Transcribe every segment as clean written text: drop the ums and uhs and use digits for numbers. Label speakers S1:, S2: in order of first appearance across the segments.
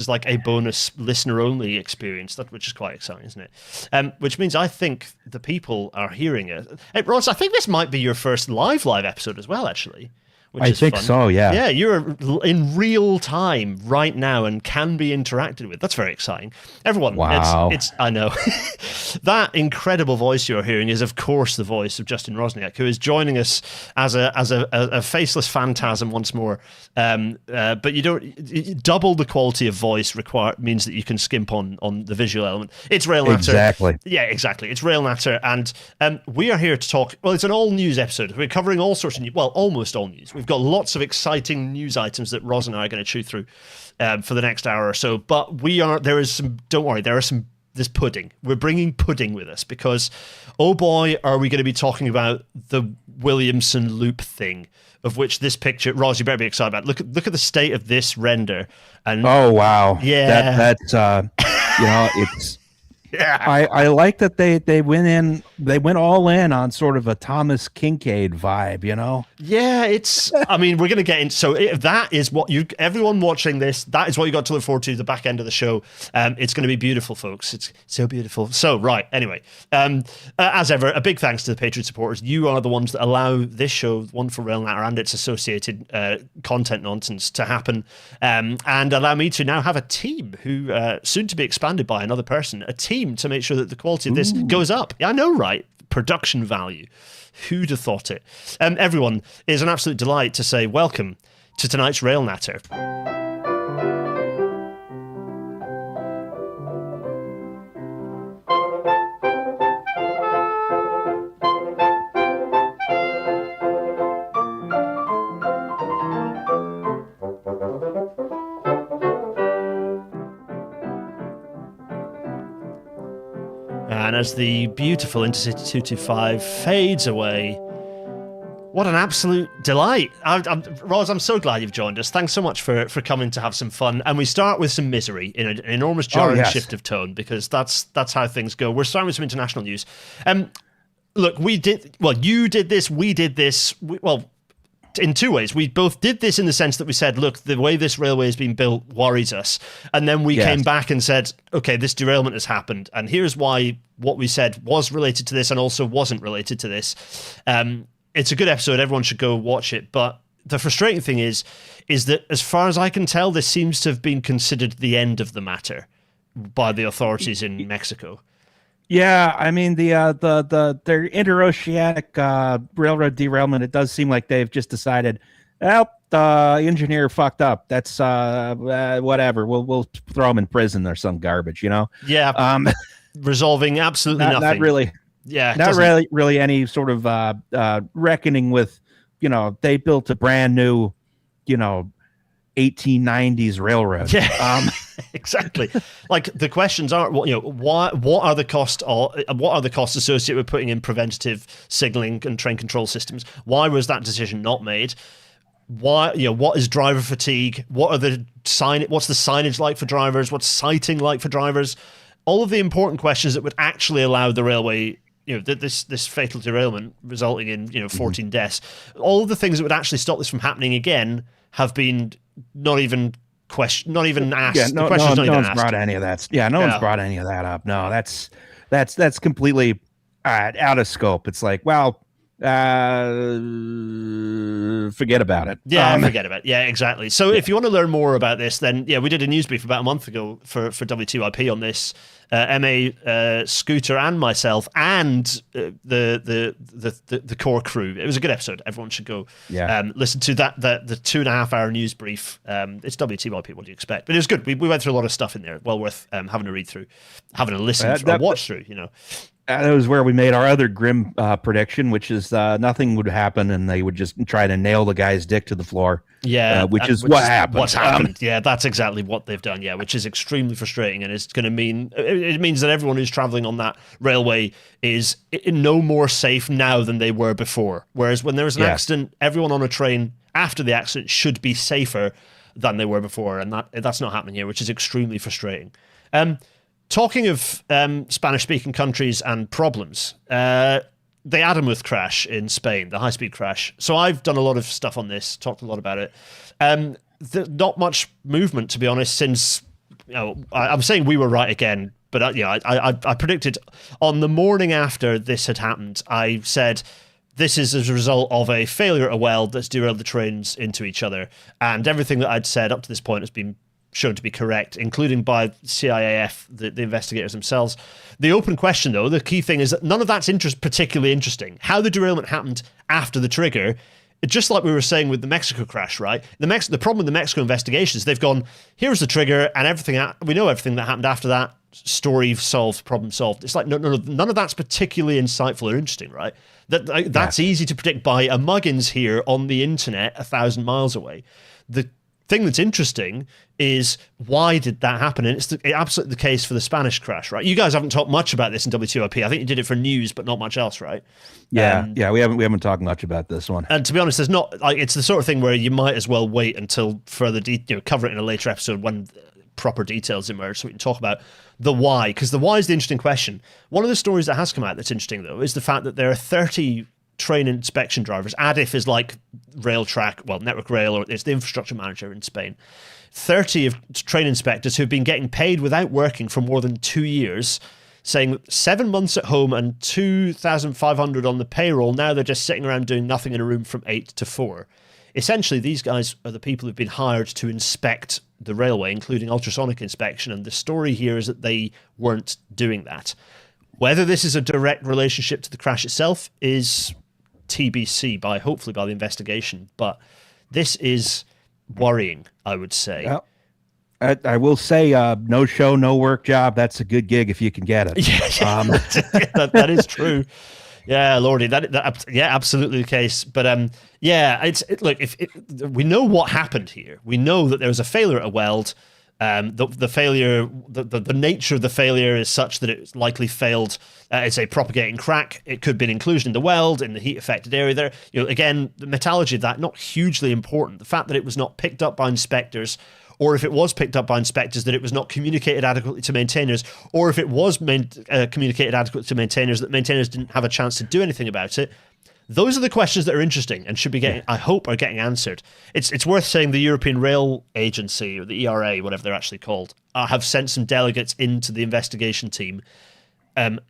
S1: is like a bonus listener-only experience, which is quite exciting, isn't it? Which means I think the people are hearing it. Hey, Ross, I think this might be your first live episode as well, actually.
S2: I think
S1: fun.
S2: so, yeah.
S1: Yeah, you're in real time right now and can be interacted with. That's very exciting. Everyone,
S2: wow.
S1: it's I know. That incredible voice you're hearing is, of course, the voice of Justin Roczniak, who is joining us as a faceless phantasm once more. But you don't double the quality of voice means that you can skimp on the visual element. It's Rail Natter.
S2: Exactly.
S1: Yeah, exactly. It's Rail Natter, and we are here to talk. Well, it's an all news episode. We're covering all sorts of news. Well, almost all news. We've got lots of exciting news items that Roz and I are going to chew through for the next hour or so. But don't worry, there's pudding. We're bringing pudding with us because, oh boy, are we going to be talking about the Williamson loop thing, of which this picture, Roz, you better be excited about. Look at the state of this render. And
S2: oh, wow.
S1: Yeah.
S2: That's, it's...
S1: Yeah,
S2: I like that they went all in on sort of a Thomas Kincaid vibe,
S1: Yeah, I mean, we're going to get into, so that is what everyone watching this, that is what you got to look forward to, the back end of the show. It's going to be beautiful, folks. It's so beautiful. So, right, anyway, as ever, a big thanks to the Patreon supporters. You are the ones that allow this show, Wonderful Rail Natter, and its associated content nonsense to happen, and allow me to now have a team who, soon to be expanded by another person, a team to make sure that the quality of this goes up. Yeah, I know, right? Production value. Who'd have thought it? Everyone, it is an absolute delight to say welcome to tonight's Rail Natter. And as the beautiful Intercity 225 fades away, what an absolute delight. Roz, I'm so glad you've joined us. Thanks so much for coming to have some fun. And we start with some misery in an enormous jarring shift of tone, because that's how things go. We're starting with some international news. Look, you did this, we did this. In two ways. We both did this in the sense that we said, look, the way this railway has been built worries us. And then we came back and said, okay, this derailment has happened. And here's why what we said was related to this and also wasn't related to this. It's a good episode. Everyone should go watch it. But the frustrating thing is that as far as I can tell, this seems to have been considered the end of the matter by the authorities in Mexico.
S2: Yeah, I mean their interoceanic railroad derailment. It does seem like they've just decided, well, the engineer fucked up. That's whatever. We'll throw him in prison or some garbage,
S1: Yeah, resolving absolutely nothing.
S2: Not really.
S1: Yeah,
S2: not really any sort of reckoning with. They built a brand new, 1890s railroad.
S1: Yeah. Exactly. Like the questions are, what are the costs associated with putting in preventative signaling and train control systems? Why was that decision not made? Why, what is driver fatigue? What's the signage like for drivers? What's sighting like for drivers? All of the important questions that would actually allow the railway, this fatal derailment resulting in 14 deaths. All of the things that would actually stop this from happening again have been not even asked.
S2: Yeah, no one's brought any of that. Yeah, no one's brought any of that up. No, that's completely out of scope. It's like, well, forget about it.
S1: Yeah, forget about it. Yeah, exactly. So if you want to learn more about this, then we did a news brief about a month ago for W2IP on this. MA, Scooter, and myself, and the core crew. It was a good episode. Everyone should go listen to that. The 2.5 hour news brief. It's WTYP. What do you expect? But it was good. We went through a lot of stuff in there. Well worth having a read through, having a listen, a watch through.
S2: That was where we made our other grim prediction, which is nothing would happen, and they would just try to nail the guy's dick to the floor.
S1: Yeah,
S2: which is what happened.
S1: What's happened? Yeah, that's exactly what they've done. Yeah, which is extremely frustrating, and it's going to mean it means that everyone who's traveling on that railway is no more safe now than they were before. Whereas when there was an accident, everyone on a train after the accident should be safer than they were before, and that's not happening here, which is extremely frustrating. Talking of Spanish-speaking countries and problems, the Adamuth crash in Spain, the high-speed crash. So I've done a lot of stuff on this, talked a lot about it. Not much movement, to be honest, since I'm saying we were right again, but I predicted on the morning after this had happened. I said this is as a result of a failure at a weld that's derailed the trains into each other, and everything that I'd said up to this point has been shown to be correct, including by CIAF, the investigators themselves. The open question, though, the key thing is that none of that's particularly interesting. How the derailment happened after the trigger, just like we were saying with the Mexico crash, right? The problem with the Mexico investigations, they've gone, here's the trigger, and we know everything that happened after that. Story solved, problem solved. It's like none of that's particularly insightful or interesting, right? That's easy to predict by a Muggins here on the internet 1,000 miles away. The thing that's interesting is why did that happen? And it's absolutely the case for the Spanish crash, right? You guys haven't talked much about this in W2IP. I think you did it for news, but not much else, right?
S2: Yeah, we haven't talked much about this one.
S1: And to be honest, there's not it's the sort of thing where you might as well wait until further cover it in a later episode when proper details emerge, so we can talk about the why, because the why is the interesting question. One of the stories that has come out that's interesting, though, is the fact that there are 30 train inspection drivers. ADIF is like Network Rail, or it's the infrastructure manager in Spain. 30 of train inspectors who've been getting paid without working for more than 2 years, saying 7 months at home and 2,500 on the payroll. Now they're just sitting around doing nothing in a room from 8 to 4. Essentially, these guys are the people who've been hired to inspect the railway, including ultrasonic inspection, and the story here is that they weren't doing that. Whether this is a direct relationship to the crash itself is TBC, hopefully by the investigation, but this is worrying, I would say.
S2: Well, I will say, no show, no work job. That's a good gig if you can get it.
S1: That is true. Yeah, Lordy, absolutely the case. But we know what happened here. We know that there was a failure at a weld. The failure, the nature of the failure is such that it likely failed. It's a propagating crack. It could be an inclusion in the weld in the heat affected area there. Again, the metallurgy of that, not hugely important. The fact that it was not picked up by inspectors, or if it was picked up by inspectors, that it was not communicated adequately to maintainers, or if it was communicated adequately to maintainers, that maintainers didn't have a chance to do anything about it. Those are the questions that are interesting and should be getting, I hope, are getting answered. It's worth saying the European Rail Agency, or the ERA, whatever they're actually called, have sent some delegates into the investigation team.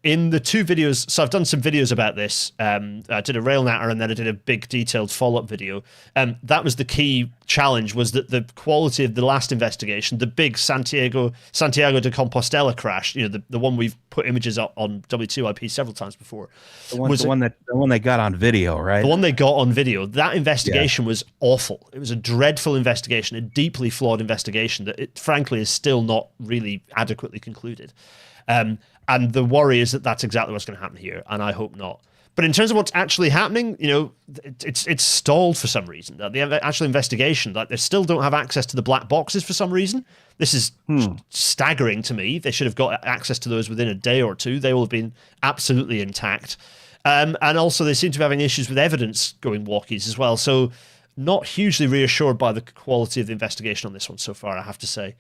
S1: In the 2 videos, so I've done some videos about this. I did a rail natter and then I did a big detailed follow-up video. That was the key challenge, was that the quality of the last investigation, the big Santiago de Compostela crash, the one we've put images on W2IP several times before.
S2: The one they got on video, right?
S1: The one they got on video. That investigation was awful. It was a dreadful investigation, a deeply flawed investigation that, it frankly, is still not really adequately concluded. And the worry is that that's exactly what's going to happen here, and I hope not. But in terms of what's actually happening, it's stalled for some reason. The actual investigation, they still don't have access to the black boxes for some reason. This is staggering to me. They should have got access to those within a day or two. They will have been absolutely intact. And also they seem to be having issues with evidence going walkies as well. So not hugely reassured by the quality of the investigation on this one so far, I have to say.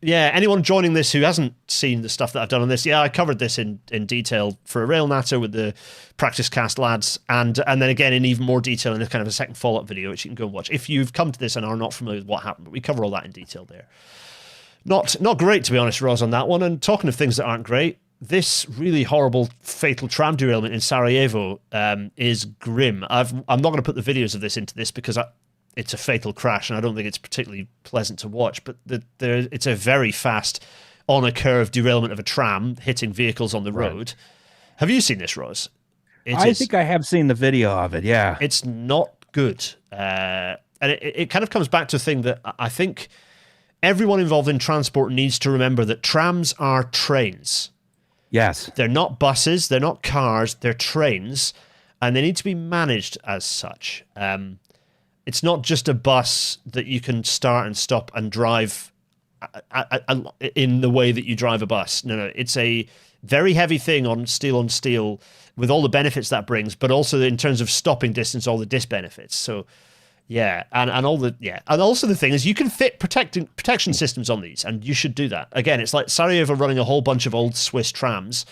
S1: Anyone joining this who hasn't seen the stuff that I've done on this, I covered this in detail for a rail natter with the practice cast lads, and then again in even more detail in a kind of a second follow-up video, which you can go and watch if you've come to this and are not familiar with what happened. But we cover all that in detail there. Not great, to be honest, Roz, on that one. And talking of things that aren't great, this really horrible fatal tram derailment in Sarajevo is grim. I'm not going to put the videos of this into this because it's a fatal crash, and I don't think it's particularly pleasant to watch, but it's a very fast, on-a-curve derailment of a tram hitting vehicles on the road. Right. Have you seen this, Roz?
S2: I think I have seen the video of it, yeah.
S1: It's not good. And it kind of comes back to a thing that I think everyone involved in transport needs to remember, that trams are trains.
S2: Yes.
S1: They're not buses, they're not cars, they're trains, and they need to be managed as such. It's not just a bus that you can start and stop and drive in the way that you drive a bus. No, it's a very heavy thing on steel with all the benefits that brings, but also in terms of stopping distance, all the disbenefits. So, and also the thing is, you can fit protection systems on these, and you should do that. Again, it's like Sarajevo running a whole bunch of old Swiss trams.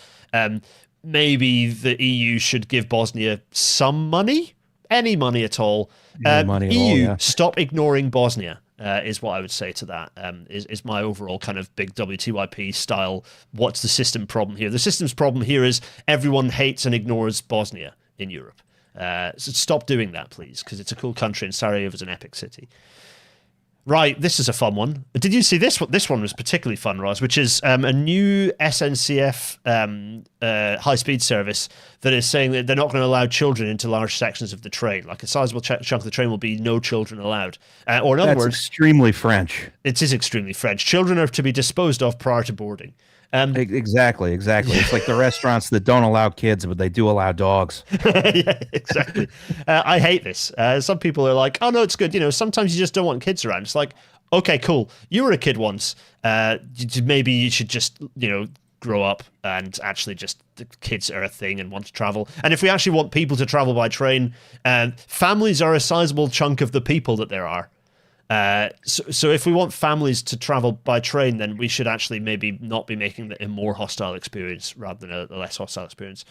S1: Maybe the EU should give Bosnia some money. Any money at all. EU, stop ignoring Bosnia. is what I would say to that. Is my overall kind of big WTYP style. What's the system problem here? The system's problem here is everyone hates and ignores Bosnia in Europe. So stop doing that, please, because it's a cool country and Sarajevo is an epic city. Right, this is a fun one. Did you see this one? This one was particularly fun, Roz, which is a new SNCF high-speed service that is saying that they're not going to allow children into large sections of the train. Like a sizable chunk of the train will be no children allowed. Or in other words,
S2: extremely French.
S1: It is extremely French. Children are to be disposed of prior to boarding.
S2: Exactly. It's like the restaurants that don't allow kids, but they do allow dogs.
S1: Yeah, exactly. I hate this. Some people are like, oh, no, it's good. Sometimes you just don't want kids around. It's like, okay, cool. You were a kid once. Maybe you should just, grow up and actually just the kids are a thing and want to travel. And if we actually want people to travel by train, families are a sizable chunk of the people that there are. So if we want families to travel by train, then we should actually maybe not be making it a more hostile experience rather than a less hostile experience.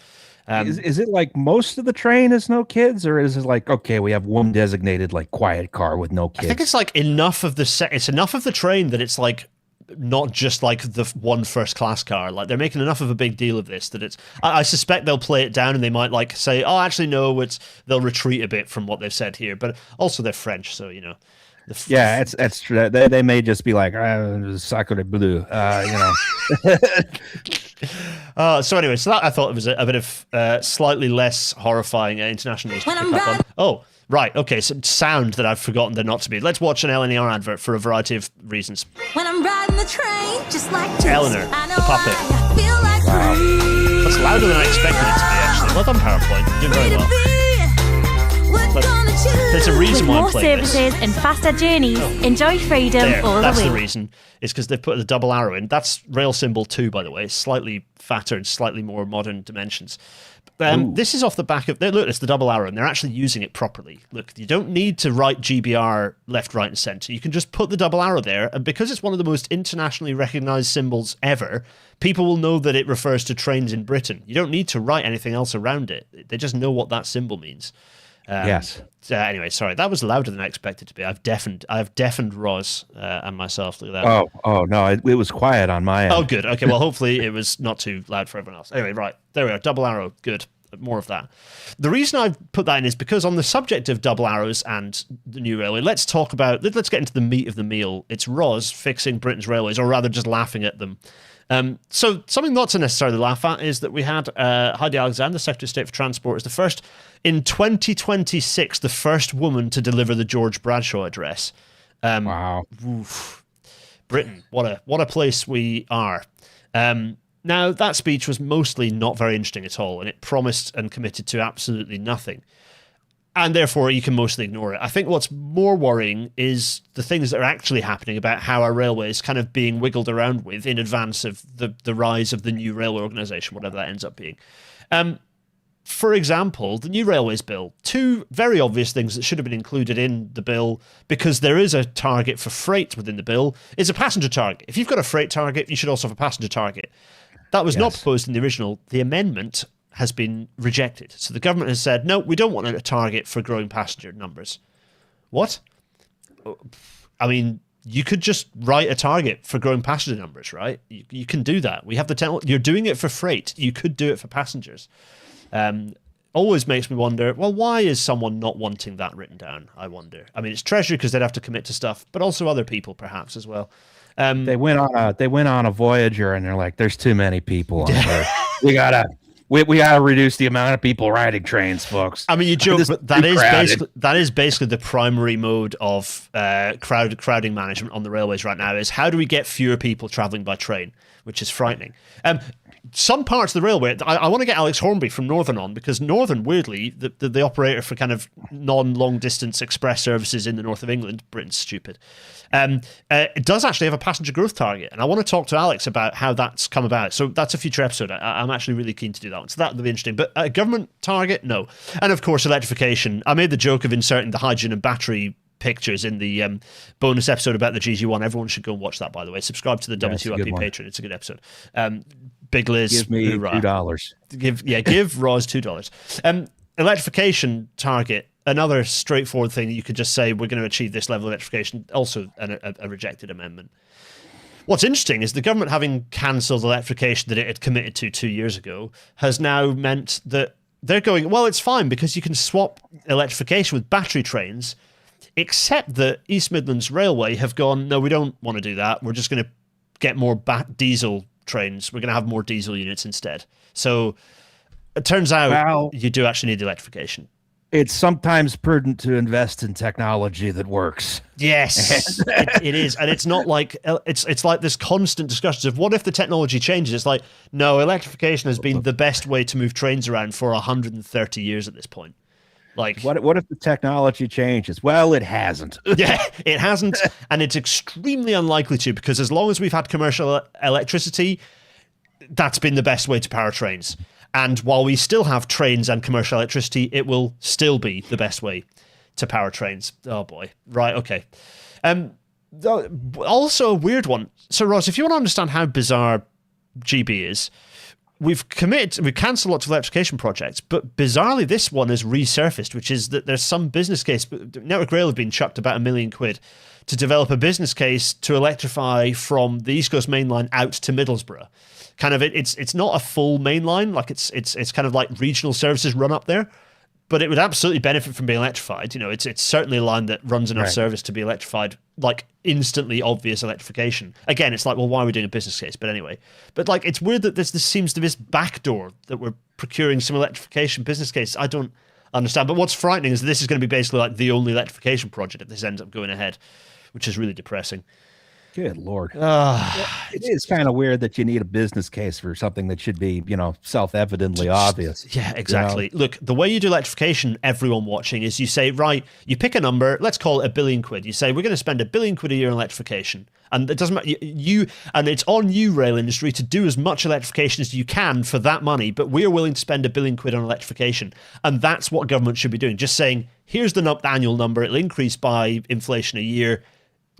S2: Is it like most of the train is no kids, or is it like, okay, we have one designated like quiet car with no kids?
S1: I think it's like enough of it's enough of the train that it's like not just like the one first class car. Like they're making enough of a big deal of this that it's. I suspect they'll play it down and they might like say, oh, actually no, they'll retreat a bit from what they've said here. But also they're French, so
S2: yeah, it's true. They may just be like sacre bleu,
S1: So anyway, that I thought it was a bit of slightly less horrifying international news to pick up on. Oh, right, okay, some sound that I've forgotten there not to be. Let's watch an LNER advert for a variety of reasons.
S3: When I'm riding the train, just like this,
S1: Eleanor, the puppet.
S3: I feel like
S1: Wow. That's louder than I expected it to be, actually. Well done, PowerPoint. You're doing very well. There's a reason why I'm
S4: more
S1: playing this.
S4: services and faster journeys, enjoy freedom all the
S1: That's
S4: way.
S1: the reason. It's because they've put the double arrow in. That's rail symbol 2, by the way. It's slightly fatter and slightly more modern dimensions. This is off the back of... Look, it's the double arrow, and they're actually using it properly. Look, you don't need to write GBR left, right, and centre. You can just put the double arrow there, and because it's one of the most internationally recognised symbols ever, people will know that it refers to trains in Britain. You don't need to write anything else around it. They just know what that symbol means.
S2: Yes.
S1: Anyway, sorry, that was louder than I expected to be. I've deafened Roz and myself. Look at that.
S2: Oh no, it was quiet on my end.
S1: Oh, good. Okay, well, hopefully it was not too loud for everyone else. Anyway, right, there we are. Double arrow. Good. More of that. The reason I've put that in is because on the subject of double arrows and the new railway, let's get into the meat of the meal. It's Roz fixing Britain's railways, or rather just laughing at them. So something not to necessarily laugh at is that we had Heidi Alexander, Secretary of State for Transport, is the first, in 2026, the first woman to deliver the George Bradshaw address.
S2: Wow.
S1: Oof. Britain, what a place we are. Now, that speech was mostly not very interesting at all, and it promised and committed to absolutely nothing. And therefore, you can mostly ignore it. I think what's more worrying is the things that are actually happening about how our railway is kind of being wiggled around with in advance of the rise of the new railway organisation, whatever that ends up being. For example, the new railways bill, 2 very obvious things that should have been included in the bill, because there is a target for freight within the bill, is a passenger target. If you've got a freight target, you should also have a passenger target. That was not proposed in the original. The amendment has been rejected. So the government has said, no, we don't want a target for growing passenger numbers. What? I mean, you could just write a target for growing passenger numbers, right? You can do that. We have the you're doing it for freight. You could do it for passengers. Always makes me wonder, well, why is someone not wanting that written down, I wonder? I mean, it's Treasury because they'd have to commit to stuff, but also other people perhaps as well.
S2: They went on a Voyager and they're like, there's too many people on Earth. We gotta reduce the amount of people riding trains, folks.
S1: I mean, you joke, but that is basically the primary mode of crowding management on the railways right now. Is how do we get fewer people travelling by train, which is frightening. Some parts of the railway, I want to get Alex Hornby from Northern on, because Northern, weirdly, the operator for kind of non-long distance express services in the north of England, Britain's stupid, it does actually have a passenger growth target. And I want to talk to Alex about how that's come about. So that's a future episode. I'm actually really keen to do that one. So that will be interesting. But a government target? No. And of course, electrification. I made the joke of inserting the hydrogen and battery pictures in the bonus episode about the GG1. Everyone should go and watch that, by the way. Subscribe to the WTIP Patreon. It's a good episode. Big Liz,
S2: give me
S1: hoorah.
S2: $2.
S1: Give Roz $2. Electrification target another straightforward thing that you could just say, we're going to achieve this level of electrification, also a rejected amendment. What's interesting is the government, having cancelled electrification that it had committed to 2 years ago, has now meant that they're going, well, it's fine because you can swap electrification with battery trains, except that East Midlands Railway have gone, no, we don't want to do that. We're just going to get more diesel trains. We're going to have more diesel units instead. So it turns out you do actually need electrification.
S2: It's sometimes prudent to invest in technology that works.
S1: Yes, it is. And it's not like, it's like this constant discussions of what if the technology changes? It's like, no, electrification has been the best way to move trains around for 130 years at this point. Like,
S2: what if the technology changes? Well, it hasn't.
S1: Yeah, it hasn't. And it's extremely unlikely to, because as long as we've had commercial electricity, that's been the best way to power trains. And while we still have trains and commercial electricity, it will still be the best way to power trains. Oh boy. Right, okay. Also a weird one. So Ross, if you want to understand how bizarre GB is, we've cancelled lots of electrification projects, but bizarrely this one has resurfaced, which is that there's some business case. Network Rail have been chucked about £1 million to develop a business case to electrify from the East Coast Main Line out to Middlesbrough. Kind of, it's not a full main line, like it's kind of like regional services run up there, but it would absolutely benefit from being electrified. You know, it's certainly a line that runs enough service to be electrified, like instantly obvious electrification. Again, it's like, well, why are we doing a business case? But anyway, but like, it's weird that this seems to be this backdoor that we're procuring some electrification business case. I don't understand. But what's frightening is that this is going to be basically like the only electrification project if this ends up going ahead, which is really depressing.
S2: Good Lord. It is kind of weird that you need a business case for something that should be, self-evidently obvious.
S1: Yeah, exactly. Look, the way you do electrification, everyone watching, is you say, right, you pick a number, let's call it £1 billion. You say, we're going to spend £1 billion a year on electrification. And it doesn't matter, and it's on you, rail industry, to do as much electrification as you can for that money, but we're willing to spend £1 billion on electrification. And that's what government should be doing. Just saying, here's the annual number, it'll increase by inflation a year.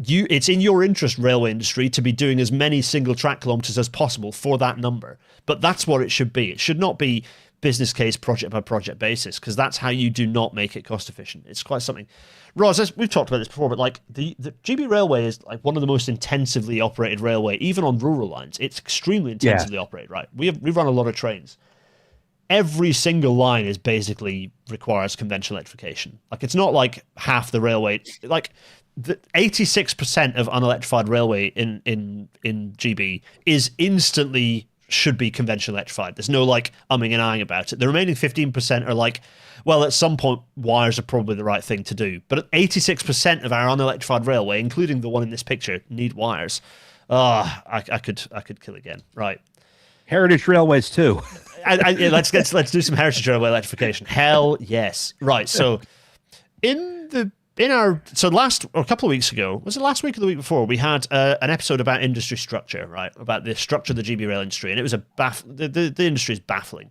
S1: It's in your interest, railway industry, to be doing as many single track kilometres as possible for that number. But that's what it should be. It should not be business case project by project basis, because that's how you do not make it cost efficient. It's quite something. Roz, we've talked about this before, but like the GB Railway is like one of the most intensively operated railway, even on rural lines. It's extremely intensively operated, right? We run a lot of trains. Every single line is basically requires conventional electrification. Like, it's not like half the railway, like the 86% of unelectrified railway in GB is instantly should be conventional electrified. There's no like umming and ahhing about it. The remaining 15% are like, well, at some point wires are probably the right thing to do. But 86% of our unelectrified railway, including the one in this picture, need wires. I could kill again. Right.
S2: Heritage Railways too.
S1: Let's do some Heritage Railway electrification. Hell yes. Right. So a couple of weeks ago, was it last week or the week before, we had an episode about industry structure, right? About the structure of the GB rail industry, and it was the industry is baffling.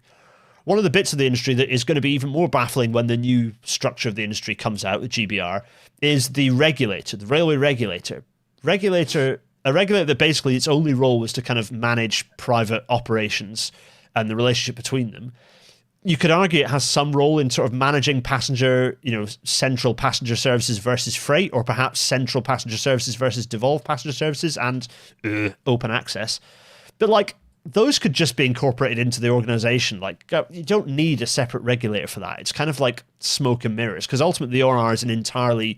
S1: One of the bits of the industry that is going to be even more baffling when the new structure of the industry comes out, the GBR, is the regulator, the railway regulator. A regulator that basically its only role was to kind of manage private operations and the relationship between them. You could argue it has some role in sort of managing passenger, central passenger services versus freight, or perhaps central passenger services versus devolved passenger services and open access. But like, those could just be incorporated into the organization. Like, you don't need a separate regulator for that. It's kind of like smoke and mirrors, because ultimately the ORR is an entirely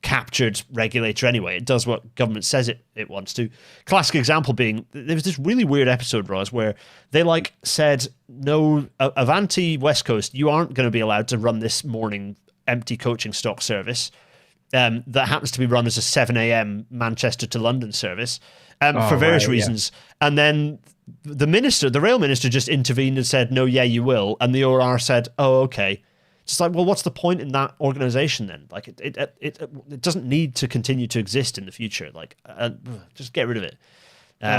S1: captured regulator anyway. It does what government says it wants to. Classic example being, there was this really weird episode, Roz, where they like said, no, Avanti West Coast, you aren't going to be allowed to run this morning empty coaching stock service that happens to be run as a 7 a.m. Manchester to London service for various reasons. Yeah. And then the rail minister just intervened and said, no, yeah, you will. And the ORR said, oh, okay. It's like, well, what's the point in that organization then? Like, it doesn't need to continue to exist in the future. Like, just get rid of it.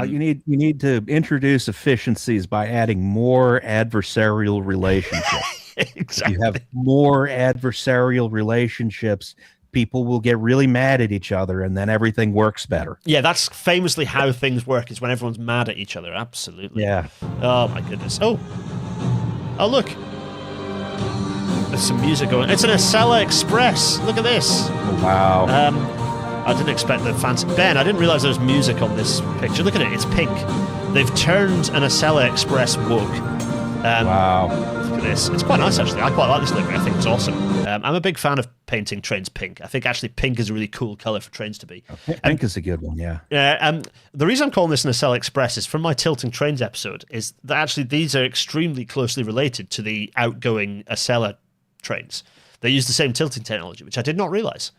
S2: You need to introduce efficiencies by adding more adversarial relationships.
S1: Exactly.
S2: You have more adversarial relationships, people will get really mad at each other, and then everything works better.
S1: Yeah, that's famously how things work, is when everyone's mad at each other. Absolutely.
S2: Yeah.
S1: Oh my goodness. Oh, look. some music going. It's an Acela Express. Look at this.
S2: Wow.
S1: I didn't expect the fancy. Ben, I didn't realize there was music on this picture. Look at it. It's pink. They've turned an Acela Express woke.
S2: Wow.
S1: Look at this. It's quite nice, actually. I quite like this livery. I think it's awesome. I'm a big fan of painting trains pink. I think actually pink is a really cool color for trains to be.
S2: Pink is a good one, yeah.
S1: The reason I'm calling this an Acela Express is from my Tilting Trains episode, is that actually these are extremely closely related to the outgoing Acela trains. They use the same tilting technology, which I did not realize.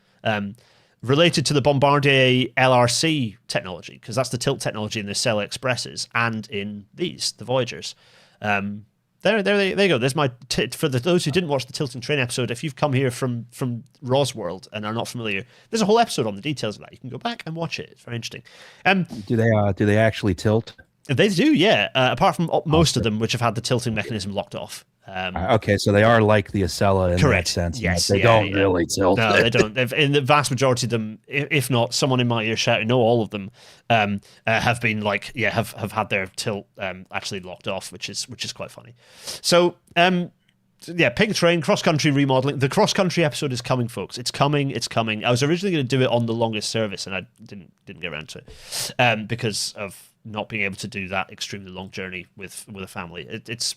S1: Related to the Bombardier LRC technology, because that's the tilt technology in the Acela Expresses and in these, the Voyagers. There you go. There's my for those who didn't watch the Tilting Train episode. If you've come here from Rosworld and are not familiar, there's a whole episode on the details of that. You can go back and watch it. It's very interesting.
S2: Do they actually tilt?
S1: They do, yeah. Apart from most of them, which have had the tilting mechanism locked off.
S2: Okay, so they are like the Acela in
S1: correct.
S2: that sense.
S1: Yes,
S2: they don't really tilt.
S1: No, they don't. In the vast majority of them, if not, someone in my ear shouting, no, all of them have been like, have had their tilt actually locked off, which is quite funny. So, pink train, cross-country remodeling. The cross-country episode is coming, folks. It's coming. I was originally going to do it on the longest service, and I didn't get around to it because of not being able to do that extremely long journey with a family. It's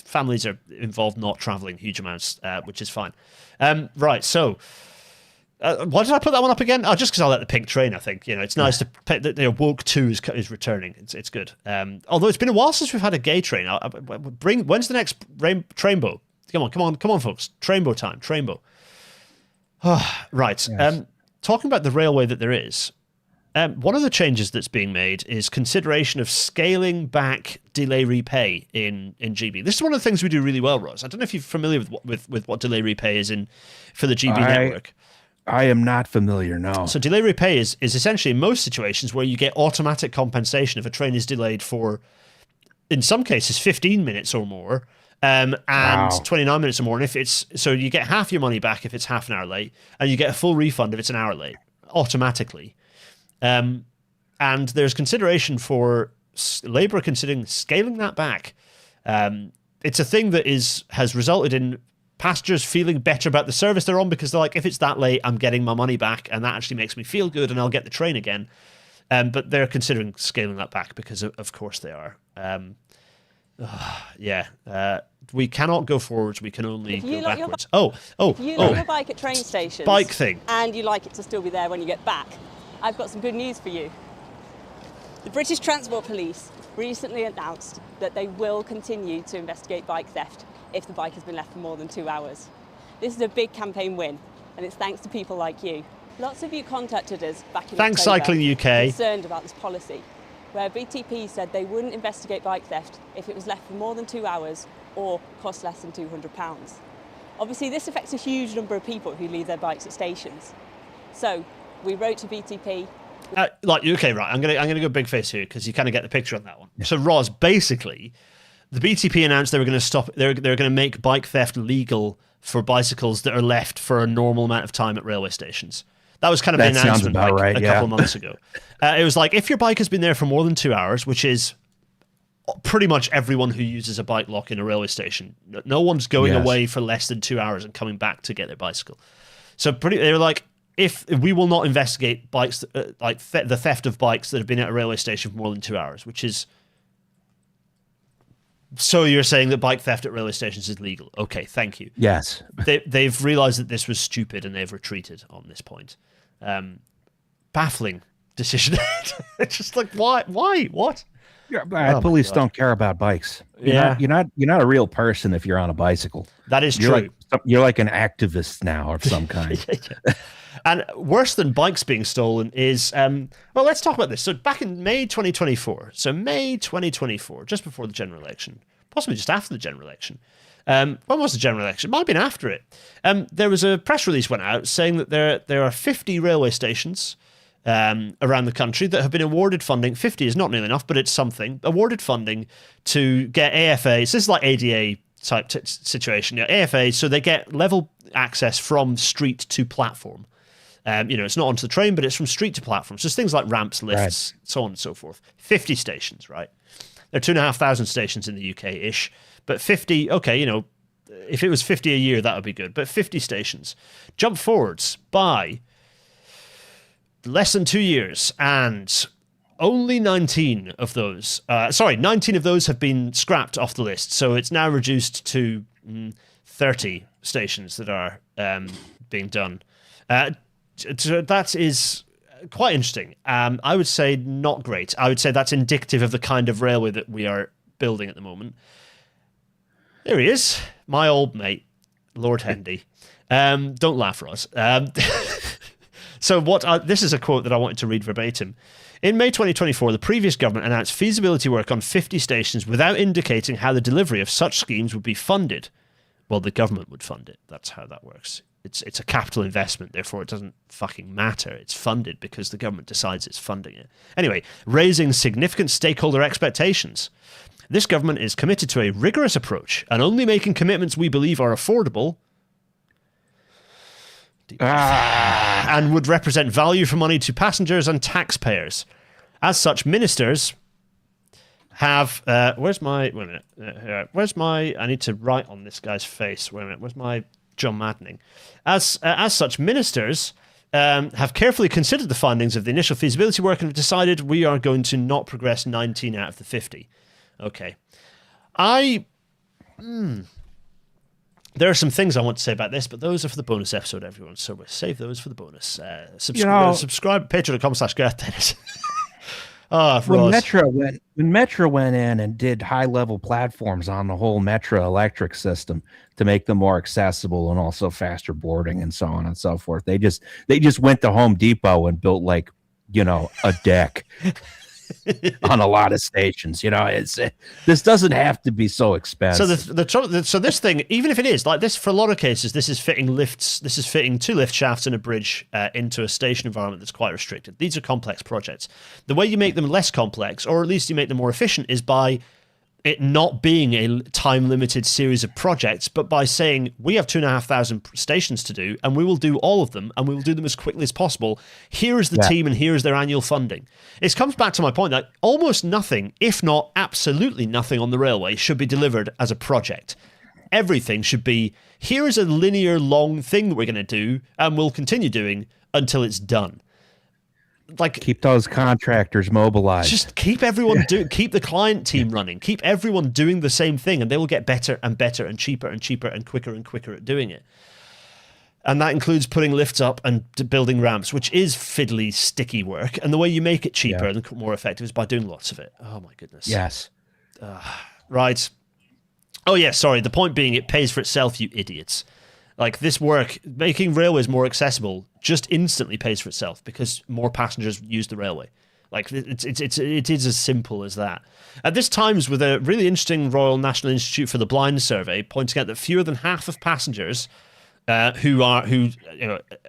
S1: families are involved not traveling huge amounts, which is fine. Right, so why did I put that one up again? Oh, just because I like the pink train. I think it's nice to Woke 2 is returning. It's good. Although it's been a while since we've had a gay train. When's the next Trainbow? Come on, folks! Trainbow time, Trainbow. Right.
S2: Yes.
S1: Talking about the railway that there is. One of the changes that's being made is consideration of scaling back delay repay in GB. This is one of the things we do really well, Roz. I don't know if you're familiar with what delay repay is for the GB network.
S2: I am not familiar, no.
S1: So delay repay is essentially in most situations where you get automatic compensation if a train is delayed for, in some cases, 15 minutes or more, and 29 minutes or more. And so you get half your money back if it's half an hour late, and you get a full refund if it's an hour late, automatically. And there's consideration for Labour considering scaling that back. It's a thing that has resulted in passengers feeling better about the service they're on because they're like, if it's that late, I'm getting my money back, and that actually makes me feel good, and I'll get the train again. But they're considering scaling that back because, of course, they are. We cannot go forwards. We can only go backwards.
S5: If you like your bike at train stations,
S1: bike thing,
S5: and you like it to still be there when you get back, I've got some good news for you. The British Transport Police recently announced that they will continue to investigate bike theft if the bike has been left for more than 2 hours. This is a big campaign win, and it's thanks to people like you. Lots of you contacted us back in
S1: Thanks,
S5: October,
S1: Cycling UK,
S5: concerned about this policy, where BTP said they wouldn't investigate bike theft if it was left for more than 2 hours or cost less than £200. Obviously, this affects a huge number of people who leave their bikes at stations. So we wrote to BTP.
S1: Okay, right. I'm gonna go big face here because you kind of get the picture on that one. Yeah. So, Roz, basically, the BTP announced they were going to stop. They're going to make bike theft legal for bicycles that are left for a normal amount of time at railway stations. That was kind of an announcement a couple of months ago. It was like, if your bike has been there for more than 2 hours, which is pretty much everyone who uses a bike lock in a railway station, no one's going away for less than 2 hours and coming back to get their bicycle. So they were like, if we will not investigate bikes, the theft of bikes that have been at a railway station for more than 2 hours, which is. So you're saying that bike theft at railway stations is legal? Okay, thank you.
S2: Yes.
S1: They've realised that this was stupid and they've retreated on this point. Baffling decision. It's just like, why? What?
S2: Police don't care about bikes. You're not a real person if you're on a bicycle.
S1: That is true.
S2: You're like an activist now of some kind.
S1: And worse than bikes being stolen is, let's talk about this. So back in May 2024, just before the general election, possibly just after the general election. When was the general election? It might have been after it. There was a press release went out saying that there are 50 railway stations around the country that have been awarded funding. 50 is not nearly enough, but it's something. Awarded funding to get AFA. So this is like ADA type situation. AFA, so they get level access from street to platform. It's not onto the train, but it's from street to platform. So it's things like ramps, lifts, so on and so forth. 50 stations, right? There are 2,500 stations in the UK-ish, but 50, if it was 50 a year, that would be good. But 50 stations. Jump forwards by less than 2 years, and only 19 of those have been scrapped off the list. So it's now reduced to 30 stations that are being done. So that is quite interesting. I would say not great. I would say that's indicative of the kind of railway that we are building at the moment. There he is, my old mate, Lord Hendy. Don't laugh, Roz. So this is a quote that I wanted to read verbatim. In May 2024, the previous government announced feasibility work on 50 stations without indicating how the delivery of such schemes would be funded. Well, the government would fund it. That's how that works. It's a capital investment, therefore it doesn't fucking matter. It's funded because the government decides it's funding it. Anyway, raising significant stakeholder expectations. This government is committed to a rigorous approach and only making commitments we believe are affordable and would represent value for money to passengers and taxpayers. As such, ministers have... I need to write on this guy's face. Wait a minute. Where's my John Maddening? As such, ministers have carefully considered the findings of the initial feasibility work and have decided we are going to not progress 19 out of the 50. Okay. There are some things I want to say about this, but those are for the bonus episode, everyone. So we'll save those for the bonus. Subscribe patreon.com/GarethDennis.
S2: When Metro went in and did high-level platforms on the whole Metro electric system to make them more accessible and also faster boarding and so on and so forth, they just went to Home Depot and built a deck on a lot of stations. This doesn't have to be so expensive.
S1: So this thing, even if it is like this, for a lot of cases, this is fitting lifts. This is fitting 2 lift shafts and a bridge into a station environment that's quite restricted. These are complex projects. The way you make them less complex, or at least you make them more efficient, is by it not being a time-limited series of projects, but by saying, we have 2,500 stations to do, and we will do all of them, and we will do them as quickly as possible. Here is the team, and here is their annual funding. It comes back to my point that almost nothing, if not absolutely nothing on the railway, should be delivered as a project. Everything should be, here is a linear, long thing that we're going to do, and we'll continue doing until it's done.
S2: Keep those contractors mobilized.
S1: Just keep everyone keep the client team running. Keep everyone doing the same thing, and they will get better and better and cheaper and cheaper and quicker at doing it. And that includes putting lifts up and building ramps, which is fiddly, sticky work. And the way you make it cheaper and more effective is by doing lots of it. Oh my goodness.
S2: Yes.
S1: Right. Oh yeah, sorry. The point being, it pays for itself, you idiots. This work, making railways more accessible, just instantly pays for itself because more passengers use the railway. It is as simple as that. At this Times, with a really interesting Royal National Institute for the Blind survey pointing out that fewer than half of passengers who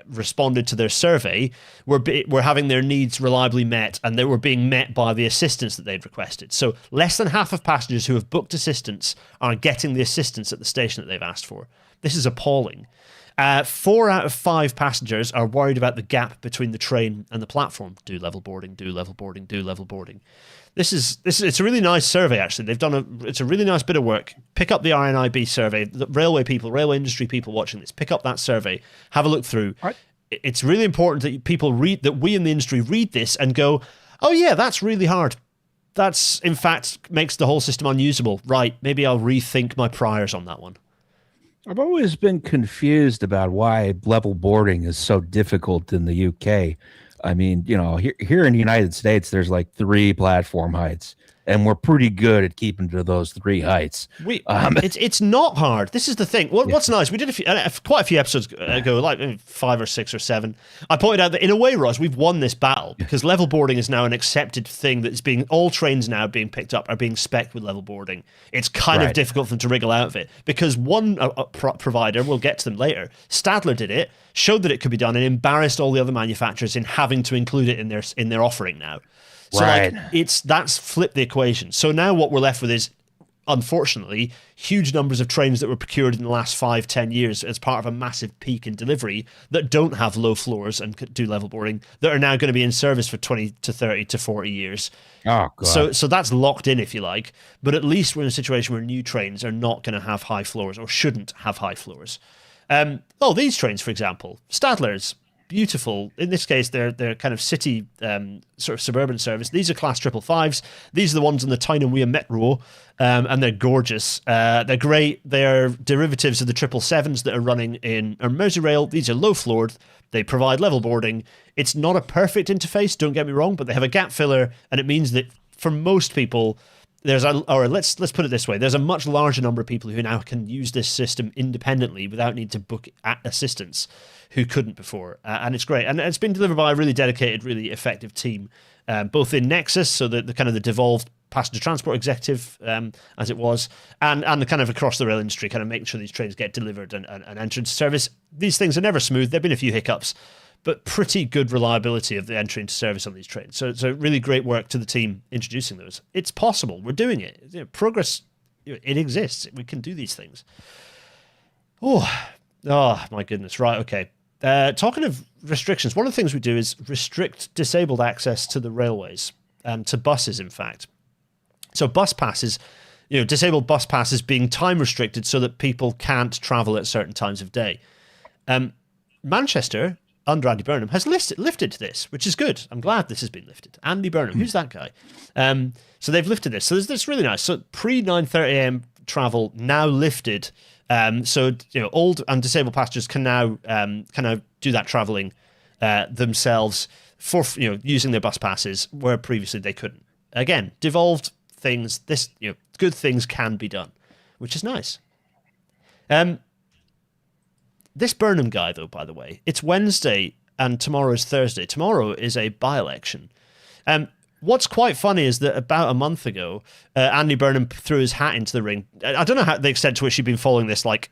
S1: responded to their survey were having their needs reliably met, and they were being met by the assistance that they'd requested. So less than half of passengers who have booked assistance are getting the assistance at the station that they've asked for. This is appalling. 4 out of 5 passengers are worried about the gap between the train and the platform. Do level boarding, do level boarding, do level boarding. It's a really nice survey, actually. It's a really nice bit of work. Pick up the RNIB survey. The railway industry people watching this, pick up that survey, have a look through. Right. It's really important that people read, that we in the industry read this and go, oh yeah, that's really hard. That's, in fact, makes the whole system unusable. Right, maybe I'll rethink my priors on that one.
S2: I've always been confused about why level boarding is so difficult in the UK. I mean, here in the United States, there's 3 platform heights, and we're pretty good at keeping to those 3 heights.
S1: It's not hard. This is the thing. What's nice, we did quite a few episodes ago, 5 or 6 or 7. I pointed out that in a way, Roz, we've won this battle because level boarding is now an accepted thing that is all trains now being picked up are being spec'd with level boarding. It's kind of difficult for them to wriggle out of it because one provider, we'll get to them later, Stadler did it, showed that it could be done, and embarrassed all the other manufacturers in having to include it in their offering now. So that's flipped the equation. So now what we're left with is unfortunately, huge numbers of trains that were procured in the last 5-10 years as part of a massive peak in delivery that don't have low floors and do level boarding that are now going to be in service for 20 to 30 to 40 years.
S2: Oh, God.
S1: So that's locked in, if you like. But at least we're in a situation where new trains are not going to have high floors or shouldn't have high floors. These trains, for example, Stadler's, beautiful. In this case, they're kind of city sort of suburban service. These are class 555s. These are the ones in the Tyne-and-Wear Metro, and they're gorgeous. They're great. They're derivatives of the 777s that are running in Merseyrail. These are low floored. They provide level boarding. It's not a perfect interface, don't get me wrong, but they have a gap filler, and it means that for most people, let's put it this way, there's a much larger number of people who now can use this system independently without need to book assistance who couldn't before, and it's great. And it's been delivered by a really dedicated, really effective team, both in Nexus, so the kind of the devolved passenger transport executive, as it was, and the kind of across the rail industry, kind of making sure these trains get delivered and enter into service. These things are never smooth. There've been a few hiccups, but pretty good reliability of the entry into service on these trains. So really great work to the team introducing those. It's possible. We're doing it. Progress, it exists. We can do these things. Oh, my goodness. Right, okay. Talking of restrictions, one of the things we do is restrict disabled access to the railways, to buses, in fact. So bus passes, disabled bus passes being time restricted so that people can't travel at certain times of day. Manchester, under Andy Burnham, has lifted this, which is good. I'm glad this has been lifted. Andy Burnham, who's that guy? So they've lifted this. So this really nice. So pre 9:30 a.m. travel now lifted. Old and disabled passengers can now do that travelling themselves for using their bus passes where previously they couldn't. Again, devolved things. Good things can be done, which is nice. This Burnham guy, though, by the way, it's Wednesday and tomorrow is Thursday. Tomorrow is a by-election. What's quite funny is that about a month ago, Andy Burnham threw his hat into the ring. I don't know the extent to which you've been following this, like,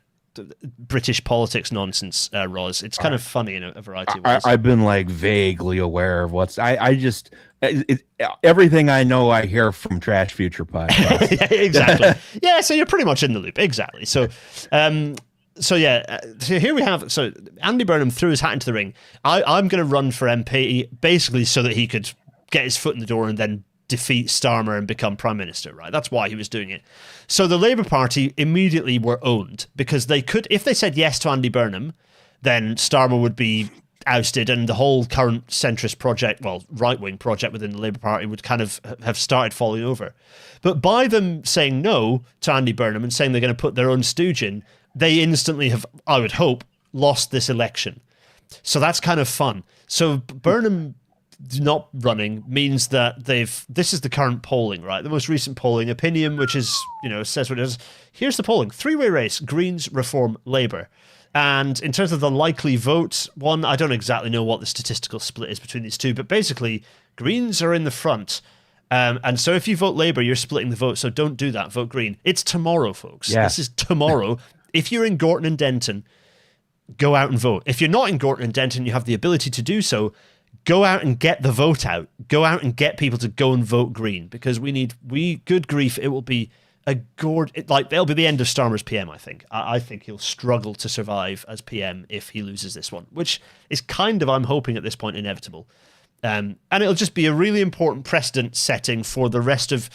S1: British politics nonsense, Roz. It's kind of funny in a variety of ways.
S2: I've been, vaguely aware of what's... everything I know I hear from Trash Future Podcast.
S1: Yeah, exactly. Yeah, so you're pretty much in the loop. Exactly. So here we have... So Andy Burnham threw his hat into the ring. I'm going to run for MP, basically so that he could get his foot in the door and then defeat Starmer and become Prime Minister, right? That's why he was doing it. So the Labour Party immediately were owned because they could... If they said yes to Andy Burnham, then Starmer would be ousted and the whole current centrist project, well, right-wing project within the Labour Party would kind of have started falling over. But by them saying no to Andy Burnham and saying they're going to put their own stooge in, they instantly have, I would hope, lost this election. So that's kind of fun. So Burnham not running means that this is the current polling, right? The most recent polling, Opinion, which is, says what it is. Here's the polling. Three-way race, Greens, Reform, Labour. And in terms of the likely vote, I don't exactly know what the statistical split is between these two, but basically Greens are in the front. And so if you vote Labour, you're splitting the vote, so don't do that. Vote Green. It's tomorrow, folks. Yeah. This is tomorrow. If you're in Gorton and Denton, go out and vote. If you're not in Gorton and Denton, you have the ability to do so, go out and get the vote out. Go out and get people to go and vote Green, because good grief, it will be they'll be the end of Starmer's PM, I think. I think he'll struggle to survive as PM if he loses this one, which is kind of, I'm hoping at this point, inevitable. And it'll just be a really important precedent setting for the rest of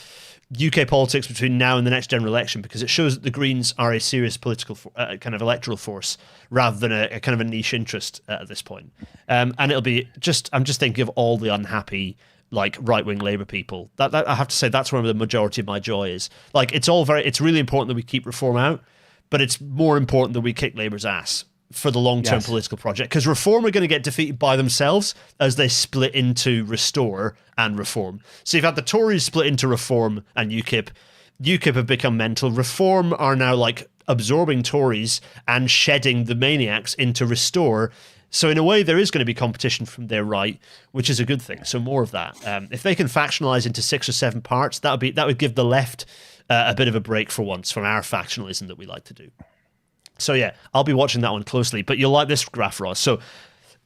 S1: UK politics between now and the next general election, because it shows that the Greens are a serious political kind of electoral force rather than a kind of a niche interest at this point. And it'll be I'm just thinking of all the unhappy right-wing Labour people. That I have to say, that's where the majority of my joy is. It's really important that we keep Reform out, but it's more important that we kick Labour's ass for the long-term political project, because Reform are going to get defeated by themselves as they split into Restore and Reform. So you've had the Tories split into Reform and UKIP. UKIP have become mental. Reform are now absorbing Tories and shedding the maniacs into Restore. So in a way, there is going to be competition from their right, which is a good thing. So more of that. If they can factionalize into 6 or 7 parts, that would give the left a bit of a break for once from our factionalism that we like to do. So yeah, I'll be watching that one closely. But you'll like this graph, Ross. So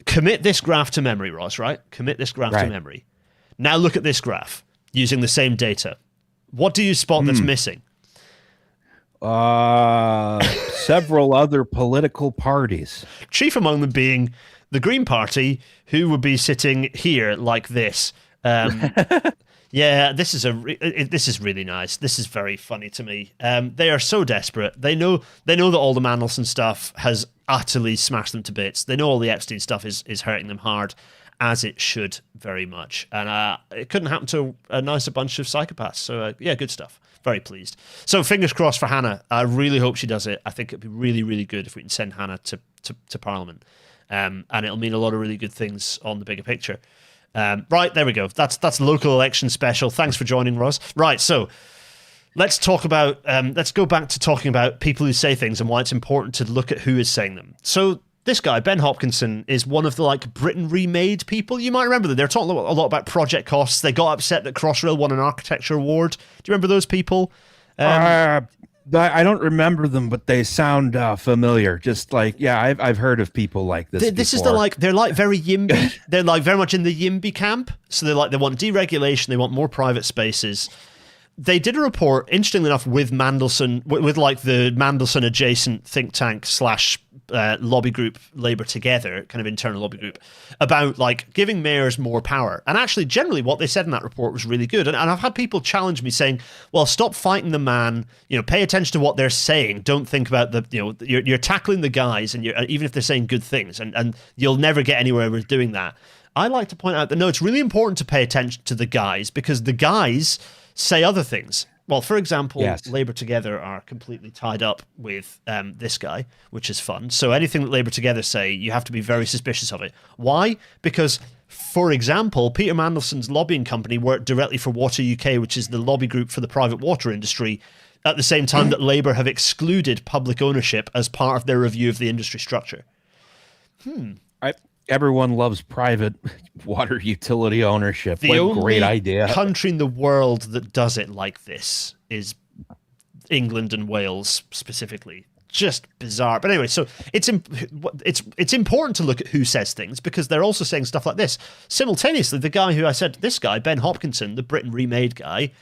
S1: commit this graph to memory, Ross, right? Commit this graph to memory. Now look at this graph using the same data. What do you spot that's missing?
S2: Several other political parties.
S1: Chief among them being the Green Party, who would be sitting here like this. Yeah, this is really nice. This is very funny to me. They are so desperate. They know that all the Mandelson stuff has utterly smashed them to bits. They know all the Epstein stuff is hurting them hard, as it should very much. And it couldn't happen to a nicer bunch of psychopaths. So yeah, good stuff. Very pleased. So fingers crossed for Hannah. I really hope she does it. I think it'd be really, really good if we can send Hannah to Parliament. And it'll mean a lot of really good things on the bigger picture. Right, there we go. That's local election special. Thanks for joining, Roz. Right, so let's talk about let's go back to talking about people who say things and why it's important to look at who is saying them. So this guy, Ben Hopkinson, is one of the Britain remade people. You might remember them. They're talking a lot about project costs. They got upset that Crossrail won an architecture award. Do you remember those people?
S2: I don't remember them, but they sound familiar. Just I've heard of people like this.
S1: This is they're very YIMBY. They're very much in the YIMBY camp. So they want deregulation. They want more private spaces. They did a report, interestingly enough, with Mandelson, with the Mandelson adjacent think tank / lobby group Labour Together, kind of internal lobby group, about giving mayors more power. And actually, generally, what they said in that report was really good. And I've had people challenge me saying, "Well, stop fighting the man. Pay attention to what they're saying. Don't think about you're tackling the guys, and even if they're saying good things, and you'll never get anywhere with doing that." I like to point out that no, it's really important to pay attention to the guys because the guys say other things. Well, for example, yes. Labour Together are completely tied up with this guy, which is fun. So anything that Labour Together say, you have to be very suspicious of it. Why? Because, for example, Peter Mandelson's lobbying company worked directly for Water UK, which is the lobby group for the private water industry, at the same time that Labour have excluded public ownership as part of their review of the industry structure.
S2: Everyone loves private water utility ownership.
S1: The only
S2: great idea.
S1: Country in the world that does it like this is England and Wales specifically. Just bizarre. But anyway, so it's important to look at who says things because they're also saying stuff like this. Simultaneously, the guy who I said, this guy, Ben Hopkinson, the Britain Remade guy,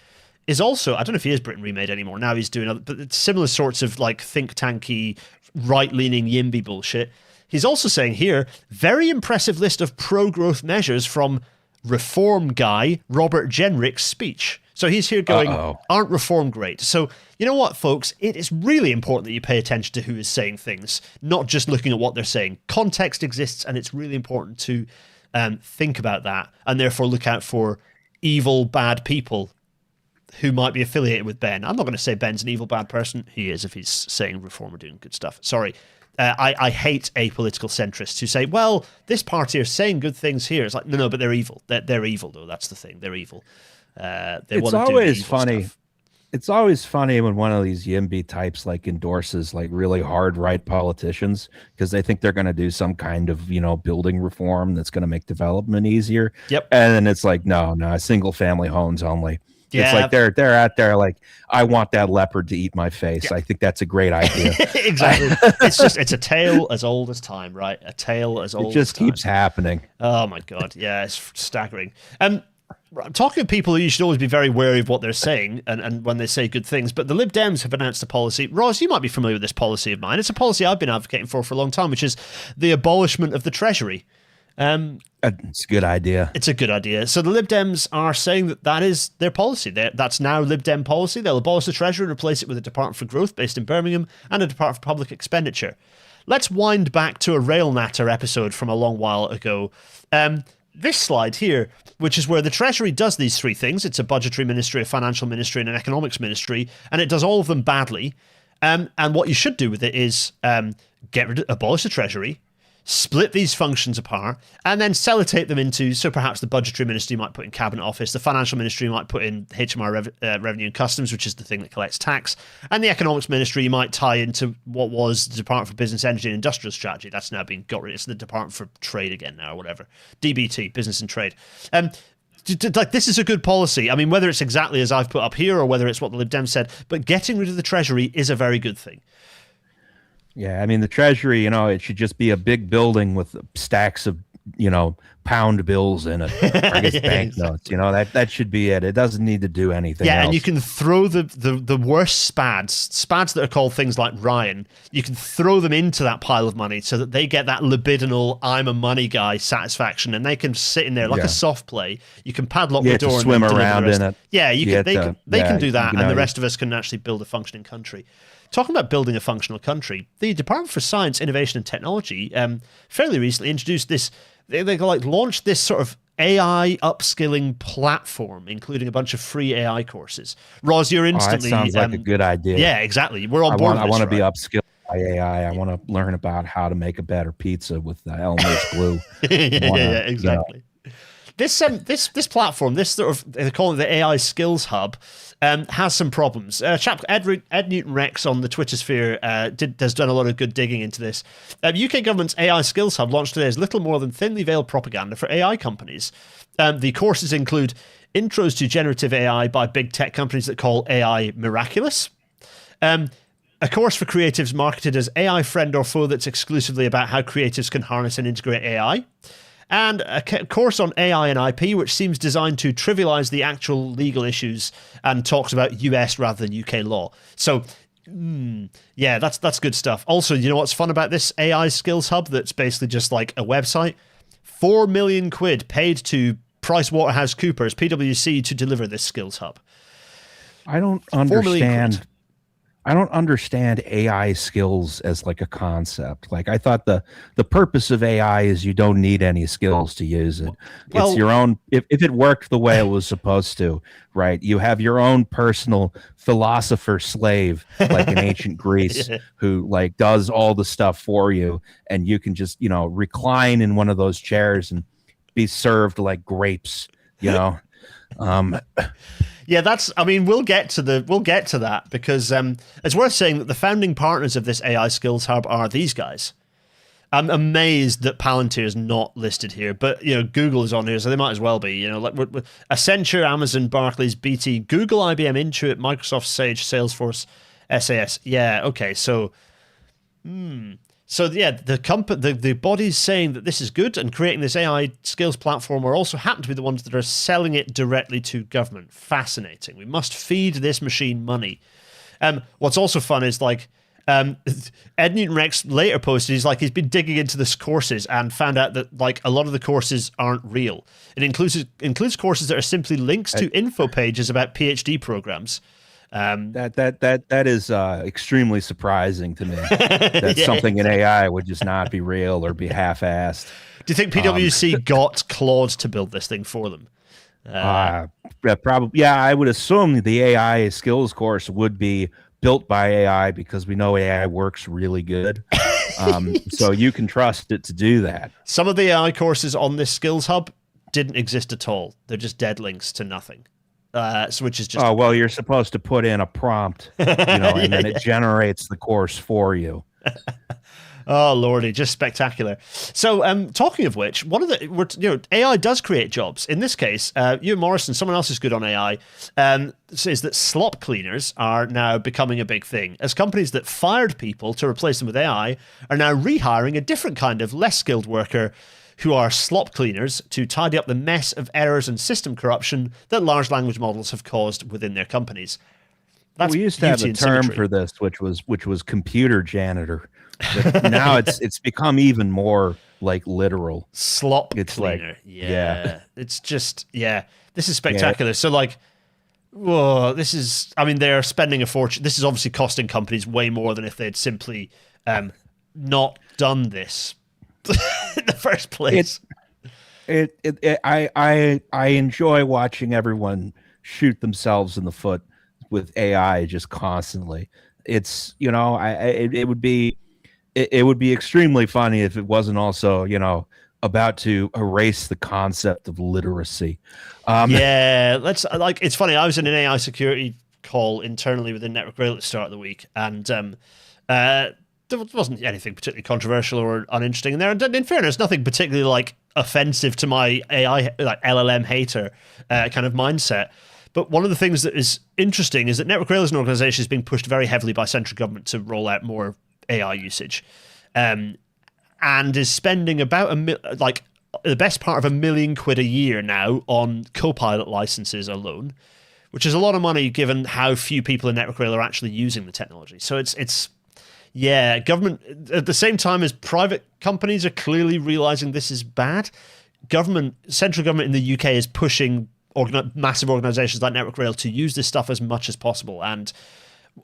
S1: is also, I don't know if he is Britain Remade anymore. Now he's doing other, but it's similar sorts of think tanky, right-leaning YIMBY bullshit. He's also saying here, very impressive list of pro-growth measures from reform guy Robert Jenrick's speech. So he's here going, aren't reform great? So you know what, folks? It is really important that you pay attention to who is saying things, not just looking at what they're saying. Context exists, and it's really important to think about that, and therefore look out for evil, bad people who might be affiliated with Ben. I'm not going to say Ben's an evil, bad person. He is if he's saying reform or doing good stuff. Sorry. I hate apolitical centrists who say, well, this party are saying good things here. It's like, no, but they're evil. They're evil, though. That's the thing. They're evil.
S2: It's always funny. Stuff. It's always funny when one of these YIMBY types endorses really hard right politicians because they think they're going to do some kind of, building reform that's going to make development easier.
S1: Yep.
S2: And then it's no, single family homes only. Yeah. It's they're out there I want that leopard to eat my face. Yeah. I think that's a great idea.
S1: Exactly. It's a tale as old as time, right? A tale as old as time. It just
S2: keeps happening.
S1: Oh my God. Yeah, it's staggering. Talking to people, you should always be very wary of what they're saying and when they say good things. But the Lib Dems have announced a policy. Roz, you might be familiar with this policy of mine. It's a policy I've been advocating for a long time, which is the abolishment of the Treasury.
S2: It's a good idea.
S1: It's a good idea. So the Lib Dems are saying that is their policy. That's now Lib Dem policy. They'll abolish the Treasury and replace it with a Department for Growth based in Birmingham and a Department for Public Expenditure. Let's wind back to a Rail Natter episode from a long while ago. This slide here, which is where the Treasury does these three things. It's a budgetary ministry, a financial ministry, and an economics ministry, and it does all of them badly. And what you should do with it is abolish the Treasury, split these functions apart, and then sellotape them into, so perhaps the budgetary ministry might put in cabinet office, the financial ministry might put in HMR revenue and customs, which is the thing that collects tax, and the economics ministry you might tie into what was the Department for Business, Energy and Industrial Strategy. That's now been got rid of. It's the Department for Trade again now, or whatever. DBT, Business and Trade. This is a good policy. I mean, whether it's exactly as I've put up here or whether it's what the Lib Dems said, but getting rid of the Treasury is a very good thing.
S2: Yeah, I mean, the Treasury, it should just be a big building with stacks of pound bills in it, or I guess banknotes. That should be it. It doesn't need to do anything else.
S1: And you can throw the worst spads that are called things like Ryan. You can throw them into that pile of money so that they get that libidinal "I'm a money guy" satisfaction, and they can sit in there like a soft play. You can padlock the door,
S2: to swim around in it.
S1: Yeah, they can do that, and the rest of us can actually build a functioning country. Talking about building a functional country, the Department for Science, Innovation and Technology fairly recently introduced this. They launched this sort of AI upskilling platform, including a bunch of free AI courses. Roz, you're instantly...
S2: that sounds like a good idea.
S1: Yeah, exactly. We're on board.
S2: I want to be upskilled by AI. I want to learn about how to make a better pizza with Elmer's glue.
S1: Yeah, exactly. This platform, this sort of, they call it the AI Skills Hub, has some problems. Chap Ed Newton Rex on the Twitter sphere has done a lot of good digging into this. UK government's AI Skills Hub launched today as little more than thinly veiled propaganda for AI companies. The courses include intros to generative AI by big tech companies that call AI miraculous. A course for creatives marketed as AI friend or foe that's exclusively about how creatives can harness and integrate AI. And a course on AI and IP, which seems designed to trivialize the actual legal issues and talks about US rather than UK law. So, yeah, that's good stuff. Also, you know what's fun about this AI Skills Hub that's basically just like a website? 4 million quid paid to PricewaterhouseCoopers, PwC, to deliver this Skills Hub.
S2: I don't understand. I don't understand AI skills as like a concept. Like I thought the purpose of AI is you don't need any skills to use it. Well, it's your own. If it worked the way it was supposed to, right? You have your own personal philosopher slave, like in ancient Greece, who like does all the stuff for you, and you can just recline in one of those chairs and be served like grapes. Yeah, we'll get to that because it's worth saying that the founding partners of this AI Skills Hub are these guys. I'm amazed that Palantir is not listed here, but Google is on here, so they might as well be. Like Accenture, Amazon, Barclays, BT, Google, IBM, Intuit, Microsoft, Sage, Salesforce, SAS. Yeah, okay, so. So yeah, the bodies saying that this is good and creating this AI skills platform are also happen to be the ones that are selling it directly to government. Fascinating. We must feed this machine money. What's also fun is like Ed Newton Rex later posted, he's been digging into this courses and found out that like a lot of the courses aren't real. It includes courses that are simply links to info pages about PhD programs. That is extremely surprising to me. That something in AI would just not be real or be half-assed.
S1: Do you think PwC got Claude to build this thing for them?
S2: Probably. Yeah, I would assume the AI skills course would be built by AI because we know AI works really good. So you can trust it to do that.
S1: Some of the AI courses on this skills hub didn't exist at all. They're just dead links to nothing. Which is just
S2: you're supposed to put in a prompt, and then it generates the course for you.
S1: Oh lordy, just spectacular. So, talking of which, one of the AI does create jobs. In this case, Ewan Morrison, someone else who's good on AI, says that slop cleaners are now becoming a big thing, as companies that fired people to replace them with AI are now rehiring a different kind of less skilled worker, who are slop cleaners, to tidy up the mess of errors and system corruption that large language models have caused within their companies.
S2: We used to have a term for this, which was computer janitor. But now it's become even more like literal.
S1: Slop cleaner. It's just this is spectacular. Yeah. So like, whoa, this is. I mean, they're spending a fortune. This is obviously costing companies way more than if they'd simply not done this. In the first place.
S2: I enjoy watching everyone shoot themselves in the foot with AI just constantly. It's it would be extremely funny if it wasn't also about to erase the concept of literacy.
S1: It's funny. I was in an AI security call internally within Network Rail at the start of the week, and there wasn't anything particularly controversial or uninteresting in there. And in fairness, nothing particularly like offensive to my AI, like LLM hater kind of mindset. But one of the things that is interesting is that Network Rail as an organization is being pushed very heavily by central government to roll out more AI usage, and is spending about the best part of £1 million a year now on Copilot licenses alone, which is a lot of money given how few people in Network Rail are actually using the technology. So it's government, at the same time as private companies are clearly realizing this is bad, central government in the UK is pushing massive organizations like Network Rail to use this stuff as much as possible. And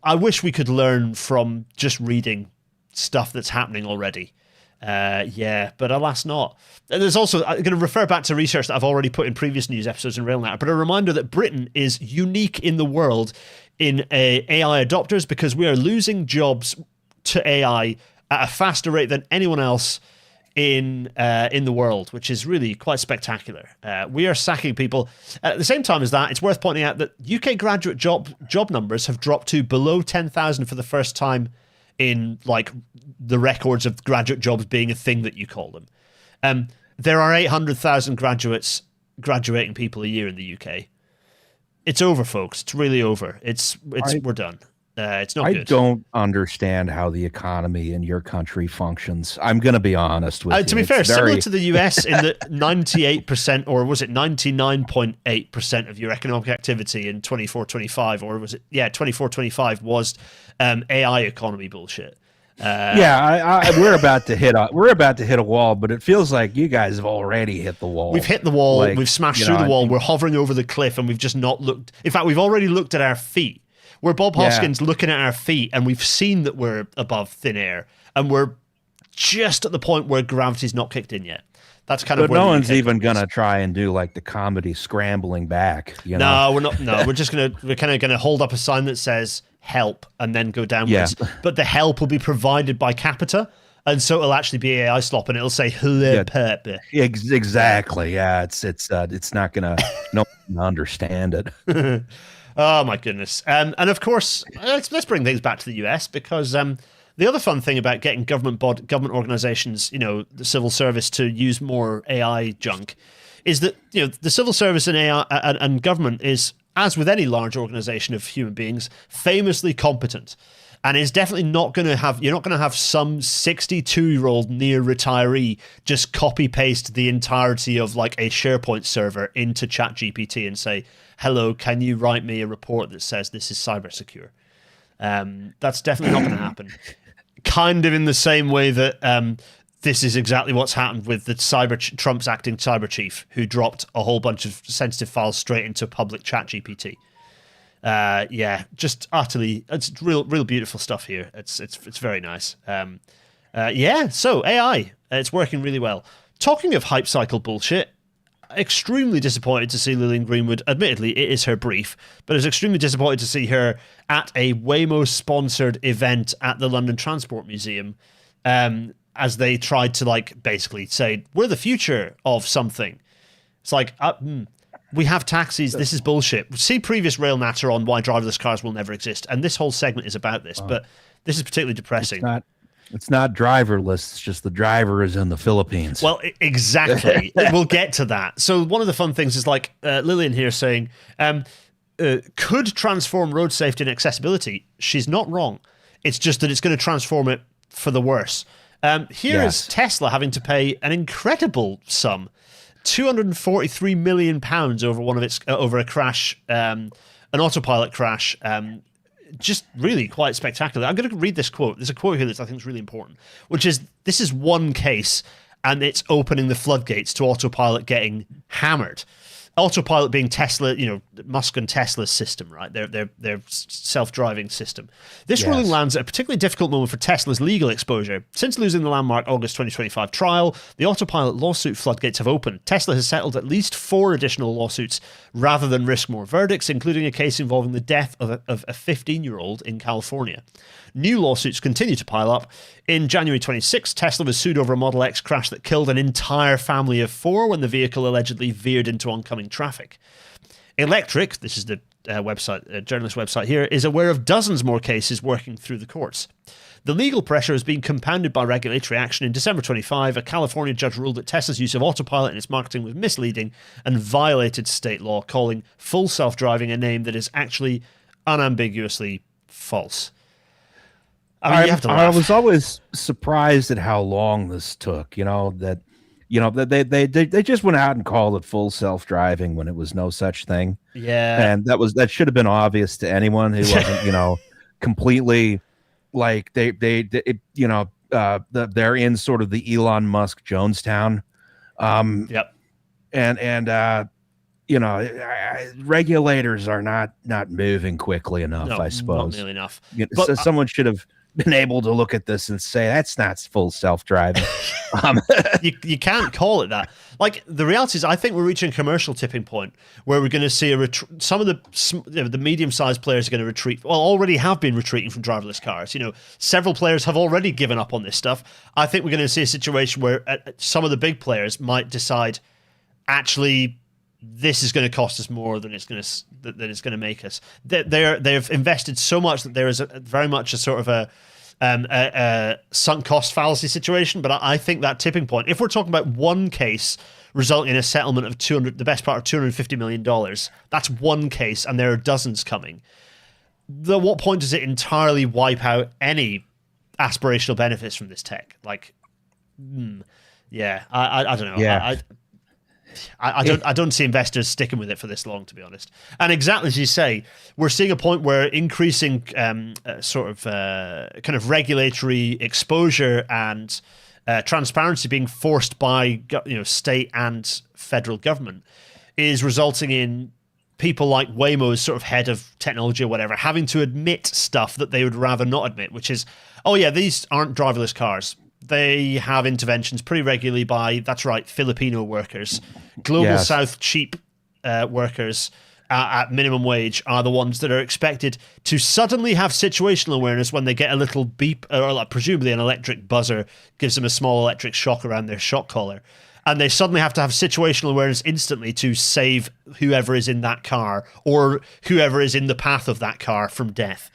S1: I wish we could learn from just reading stuff that's happening already. But alas not. And there's also, I'm going to refer back to research that I've already put in previous news episodes in RailNet, but a reminder that Britain is unique in the world in AI adopters, because we are losing jobs to AI at a faster rate than anyone else in the world, which is really quite spectacular. We are sacking people. At the same time as that, it's worth pointing out that UK graduate job numbers have dropped to below 10,000 for the first time in like the records of graduate jobs being a thing that you call them. There are 800,000 graduating people a year in the UK. It's over, folks. It's really over. We're done. It's not good.
S2: I don't understand how the economy in your country functions. I'm going to be honest with you.
S1: To be fair, similar to the US in the 98%, or was it 99.8% of your economic activity in 24-25, or was it, 24-25 was AI economy bullshit.
S2: We're about to hit a wall, but it feels like you guys have already hit the wall.
S1: We've hit the wall. We've smashed through the wall. We're hovering over the cliff, and we've just not looked. In fact, we've already looked at our feet. We're Bob Hoskins looking at our feet, and we've seen that we're above thin air, and we're just at the point where gravity's not kicked in yet. That's kind of.
S2: But no one's even gonna try and do like the comedy scrambling back.
S1: No, we're not. No, we're kind of gonna hold up a sign that says "help" and then go downwards. Yeah. But the help will be provided by Capita, and so it'll actually be AI slop, and it'll say "hello."
S2: Exactly. Yeah, it's not gonna no one understand it.
S1: Oh my goodness. And of course, let's bring things back to the US, because the other fun thing about getting government organizations, the civil service, to use more AI junk is that, the civil service and AI and government is, as with any large organization of human beings, famously competent. And is definitely not going to have, you're not going to have some 62-year-old near retiree just copy paste the entirety of like a SharePoint server into ChatGPT and say, hello, can you write me a report that says this is cyber secure? That's definitely not going to happen. Kind of in the same way that this is exactly what's happened with the Trump's acting cyber chief, who dropped a whole bunch of sensitive files straight into public ChatGPT. Just utterly, it's real beautiful stuff here. It's very nice. So AI, it's working really well. Talking of hype cycle bullshit, extremely disappointed to see Lillian Greenwood. Admittedly, it is her brief, but I was extremely disappointed to see her at a Waymo-sponsored event at the London Transport Museum, as they tried to basically say, we're the future of something. It's like, we have taxis. This is bullshit. See previous Rail Natter on why driverless cars will never exist, and this whole segment is about this. But this is particularly depressing.
S2: It's not driverless. It's just the driver is in the Philippines.
S1: Well, exactly. We'll get to that. So one of the fun things is Lillian here saying, could transform road safety and accessibility. She's not wrong. It's just that it's going to transform it for the worse. Here is Tesla having to pay an incredible sum. £243 million over a crash, an autopilot crash. Just really quite spectacular. I'm going to read this quote. There's a quote here that I think is really important, which is, this is one case and it's opening the floodgates to autopilot getting hammered. Autopilot being Tesla, Musk and Tesla's system, right? Their self-driving system. This ruling lands at a particularly difficult moment for Tesla's legal exposure. Since losing the landmark August 2025 trial, the autopilot lawsuit floodgates have opened. Tesla has settled at least 4 additional lawsuits rather than risk more verdicts, including a case involving the death of a 15-year-old in California. New lawsuits continue to pile up. In January 26, Tesla was sued over a Model X crash that killed an entire family of 4 when the vehicle allegedly veered into oncoming traffic. Electric, this is the journalist website here, is aware of dozens more cases working through the courts. The legal pressure has been compounded by regulatory action. In December 25, a California judge ruled that Tesla's use of autopilot in its marketing was misleading and violated state law, calling full self-driving a name that is actually unambiguously false. I mean, you have to laugh.
S2: I was always surprised at how long this took, that You know, they just went out and called it full self-driving when it was no such thing.
S1: Yeah.
S2: And that should have been obvious to anyone who wasn't, you know, completely like they're in sort of the Elon Musk Jonestown.
S1: Yep.
S2: And you know, regulators are not moving quickly enough,
S1: No,
S2: I suppose.
S1: Not nearly enough.
S2: You know,
S1: But,
S2: so someone should have been able to look at this and say that's not full self-driving.
S1: you can't call it that. Like, the reality is, I think we're reaching a commercial tipping point where we're going to see some of the medium-sized players are going to retreat. Well, already have been retreating from driverless cars. You know, several players have already given up on this stuff. I think we're going to see a situation where some of the big players might decide, actually, this is going to cost us more than it's going to make us. They've invested so much that there is very much a sort of a sunk cost fallacy situation. But I think that tipping point, if we're talking about one case resulting in a settlement of the best part of $250 million, that's one case, and there are dozens coming. At what point does it entirely wipe out any aspirational benefits from this tech? Like, yeah, I don't know.
S2: Yeah.
S1: I don't see investors sticking with it for this long, to be honest. And exactly as you say, we're seeing a point where increasing kind of regulatory exposure and transparency being forced by state and federal government is resulting in people like Waymo's sort of head of technology or whatever having to admit stuff that they would rather not admit, which is, oh yeah, these aren't driverless cars. They have interventions pretty regularly by, that's right, Filipino workers. Global South cheap workers at minimum wage are the ones that are expected to suddenly have situational awareness when they get a little beep, or like presumably an electric buzzer gives them a small electric shock around their shock collar. And they suddenly have to have situational awareness instantly to save whoever is in that car or whoever is in the path of that car from death.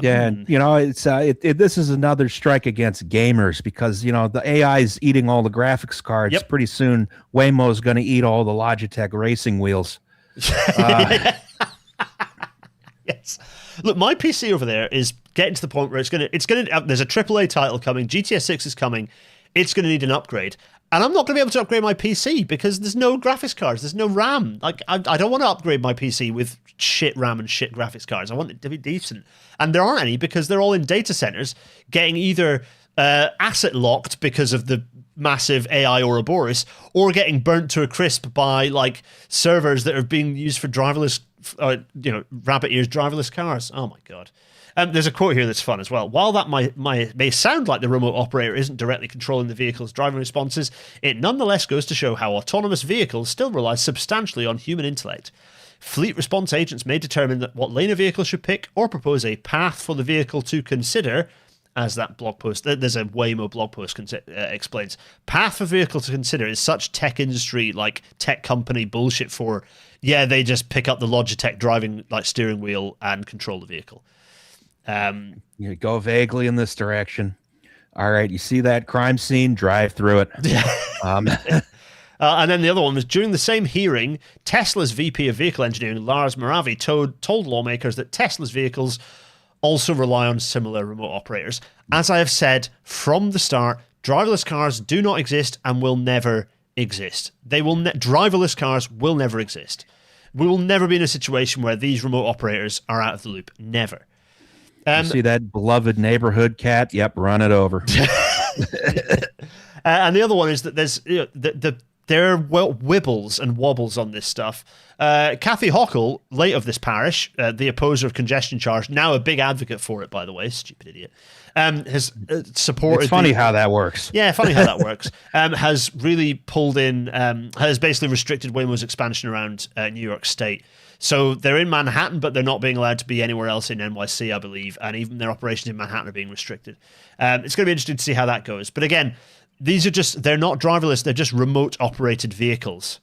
S2: Yeah, and you know, this is another strike against gamers because you know the AI is eating all the graphics cards.
S1: Yep.
S2: Pretty soon, Waymo's going to eat all the Logitech racing wheels.
S1: Yes. Look, my PC over there is getting to the point where it's gonna. There's a AAA title coming. GTS 6 is coming. It's going to need an upgrade. And I'm not going to be able to upgrade my PC because there's no graphics cards. There's no RAM. Like, I don't want to upgrade my PC with shit RAM and shit graphics cards. I want it to be decent. And there aren't any because they're all in data centers getting either asset locked because of the massive AI Ouroboros or getting burnt to a crisp by, like, servers that are being used for driverless, rabbit ears driverless cars. Oh, my God. There's a quote here that's fun as well. While that may sound like the remote operator isn't directly controlling the vehicle's driving responses, it nonetheless goes to show how autonomous vehicles still rely substantially on human intellect. Fleet response agents may determine what lane a vehicle should pick or propose a path for the vehicle to consider, as that blog post, there's a Waymo blog post explains. Path for vehicle to consider is such tech industry, like tech company bullshit for, yeah, they just pick up the Logitech driving like steering wheel and control the vehicle.
S2: You go vaguely in this direction. All right, you see that crime scene, drive through it.
S1: And then the other one was during the same hearing, Tesla's VP of Vehicle Engineering, Lars Moravi, told lawmakers that Tesla's vehicles also rely on similar remote operators. As I have said from the start, driverless cars do not exist and will never exist. Driverless cars will never exist. We will never be in a situation where these remote operators are out of the loop. Never.
S2: You see that beloved neighborhood cat? Yep, run it over.
S1: And the other one is that there's there are wibbles and wobbles on this stuff. Kathy Hochul, late of this parish, the opposer of congestion charge, now a big advocate for it, by the way, stupid idiot, has supported...
S2: It's funny how that works.
S1: Yeah, funny how that works. Has really pulled in, has basically restricted Waymo's expansion around New York State. So they're in Manhattan, but they're not being allowed to be anywhere else in NYC, I believe, and even their operations in Manhattan are being restricted. It's going to be interesting to see how that goes. But again, they're not driverless, they're just remote operated vehicles.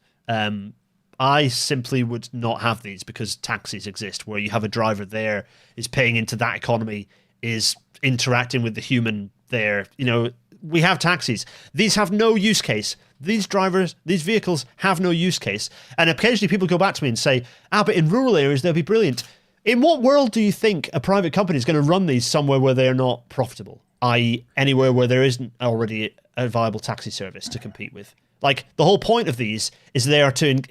S1: I simply would not have these because taxis exist where you have a driver there, is paying into that economy, is interacting with the human there. You know, we have taxis. These have no use case. These vehicles have no use case. And occasionally people go back to me and say, but in rural areas, they'll be brilliant. In what world do you think a private company is going to run these somewhere where they're not profitable? I.e. anywhere where there isn't already a viable taxi service to compete with. Like, the whole point of these is they are to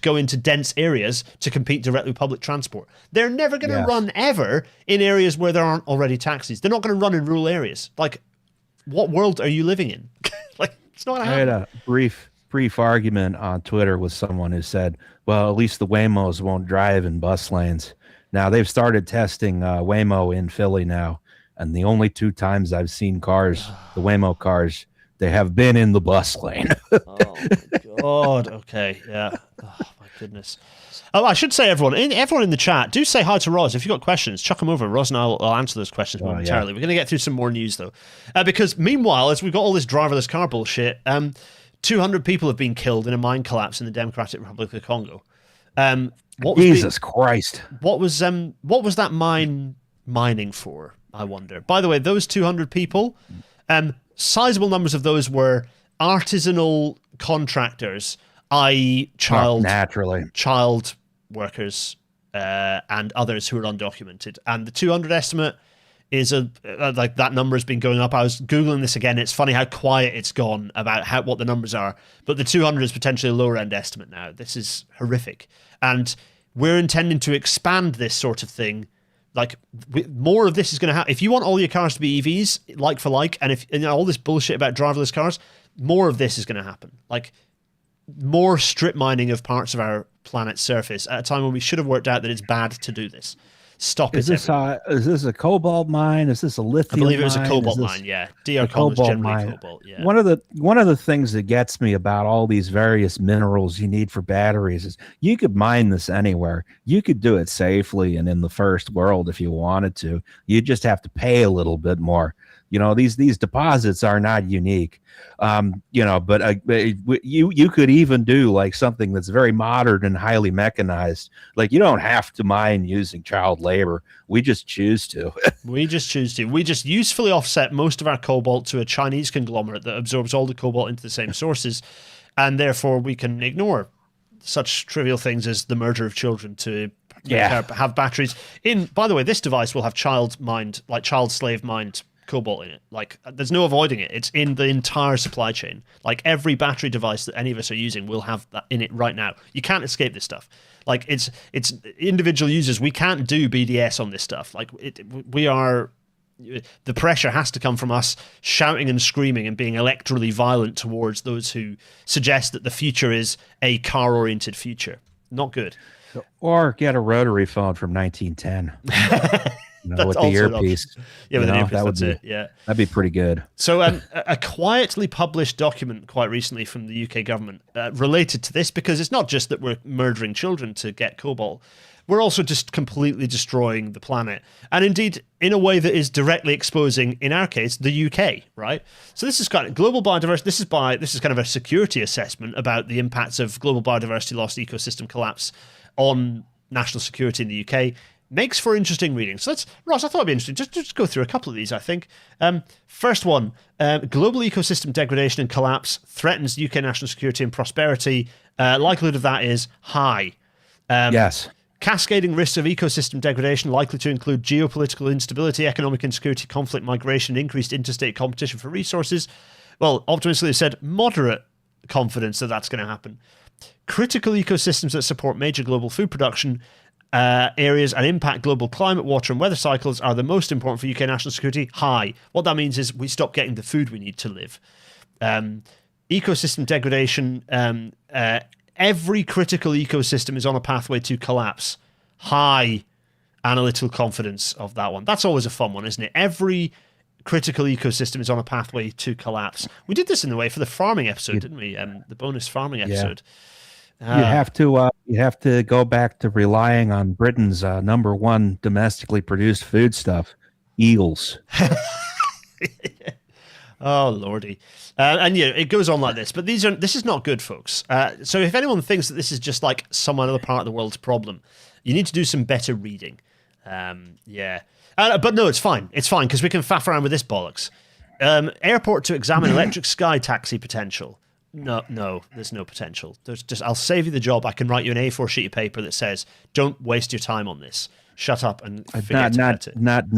S1: go into dense areas to compete directly with public transport. They're never going to run ever in areas where there aren't already taxis. They're not going to run in rural areas. Like, what world are you living in? Like, it's not going to happen.
S2: I had a brief argument on Twitter with someone who said, well, at least the Waymos won't drive in bus lanes. Now, they've started testing Waymo in Philly now, and the only 2 times I've seen cars, the Waymo cars, they have been in the bus lane.
S1: Oh my God. Okay. Yeah. Oh my goodness. Oh, I should say everyone in the chat, do say hi to Roz. If you've got questions, chuck them over. Roz and I'll answer those questions momentarily. We're going to get through some more news though. Because meanwhile, as we've got all this driverless car bullshit, 200 people have been killed in a mine collapse in the Democratic Republic of Congo.
S2: Jesus Christ.
S1: What was that mine mining for, I wonder? By the way, those 200 people, sizable numbers of those were artisanal contractors, i.e. child workers and others who are undocumented. And the 200 estimate is like that number has been going up. I was Googling this again. It's funny how quiet it's gone about what the numbers are. But the 200 is potentially a lower end estimate now. This is horrific. And we're intending to expand this sort of thing. Like, more of this is going to happen. If you want all your cars to be EVs, like for like, and if all this bullshit about driverless cars, more of this is going to happen. Like, more strip mining of parts of our planet's surface at a time when we should have worked out that it's bad to do this. Stop
S2: is
S1: it.
S2: Is this a cobalt mine? Is this a lithium mine?
S1: I believe it was a cobalt mine, yeah. DR-Com is generally cobalt, yeah.
S2: One of the things that gets me about all these various minerals you need for batteries is you could mine this anywhere. You could do it safely and in the first world if you wanted to. You just have to pay a little bit more. These deposits are not unique, but you could even do like something that's very modern and highly mechanized. Like, you don't have to mine using child labor. We just choose to. We just usefully offset most of our cobalt to a Chinese conglomerate that absorbs all the cobalt into the same sources, and therefore we can ignore such trivial things as the murder of children to have batteries in. By the way, this device will have child slave mined cobalt in it. Like, there's no avoiding it. It's in the entire supply chain. Like, every battery device that any of us are using will have that in it right now. You can't escape this stuff. Like, it's individual users. We can't do BDS on this stuff. Like, the pressure has to come from us shouting and screaming and being electorally violent towards those who suggest that the future is a car-oriented future. Not good. Or get a rotary phone from 1910. With the earpiece.
S1: Yeah, with the earpiece,
S2: that'd be pretty good.
S1: So a quietly published document quite recently from the UK government related to this, because it's not just that we're murdering children to get cobalt, we're also just completely destroying the planet. And indeed, in a way that is directly exposing, in our case, the UK, right? So this is kind of global biodiversity. This is kind of a security assessment about the impacts of global biodiversity loss, ecosystem collapse on national security in the UK. Makes for interesting reading. So Ross, I thought it'd be interesting. Just go through a couple of these, I think. First one, global ecosystem degradation and collapse threatens UK national security and prosperity. Likelihood of that is high.
S2: Yes.
S1: Cascading risks of ecosystem degradation likely to include geopolitical instability, economic insecurity, conflict, migration, increased interstate competition for resources. Well, optimistically they said moderate confidence that that's going to happen. Critical ecosystems that support major global food production areas and impact global climate, water and weather cycles are the most important for UK national security. High. What that means is we stop getting the food we need to live. Ecosystem degradation. Every critical ecosystem is on a pathway to collapse. High analytical confidence of that one. That's always a fun one, isn't it? Every critical ecosystem is on a pathway to collapse. We did this in the way for the farming episode, didn't we? The bonus farming episode.
S2: You have to go back to relying on Britain's number one domestically produced foodstuff, eels.
S1: Oh lordy, and it goes on like this. But this is not good, folks. So if anyone thinks that this is just like some other part of the world's problem, you need to do some better reading. But no, it's fine. It's fine because we can faff around with this bollocks. Airport to examine electric sky taxi potential. No, there's no potential. I'll save you the job. I can write you an A4 sheet of paper that says, "Don't waste your time on this. Shut up and forget about it."
S2: Not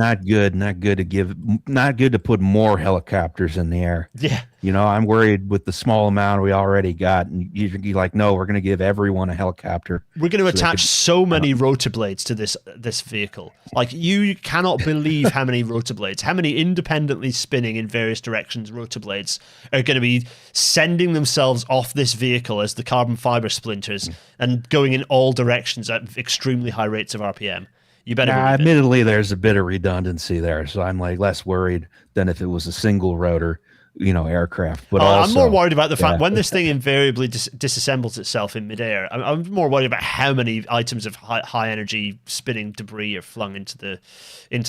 S2: good to put more helicopters in the air.
S1: Yeah,
S2: I'm worried with the small amount we already got. And you're like, no, we're going to give everyone a helicopter.
S1: We're going to attach so many rotor blades to this vehicle. Like, you cannot believe how many rotor blades, how many independently spinning in various directions rotor blades are going to be sending themselves off this vehicle as the carbon fiber splinters and going in all directions at extremely high rates of RPM. You better.
S2: Admittedly, there's a bit of redundancy there, so I'm like less worried than if it was a single rotor, aircraft. But also,
S1: I'm more worried about the fact when this thing invariably disassembles itself in midair. I'm more worried about how many items of high energy spinning debris are flung into the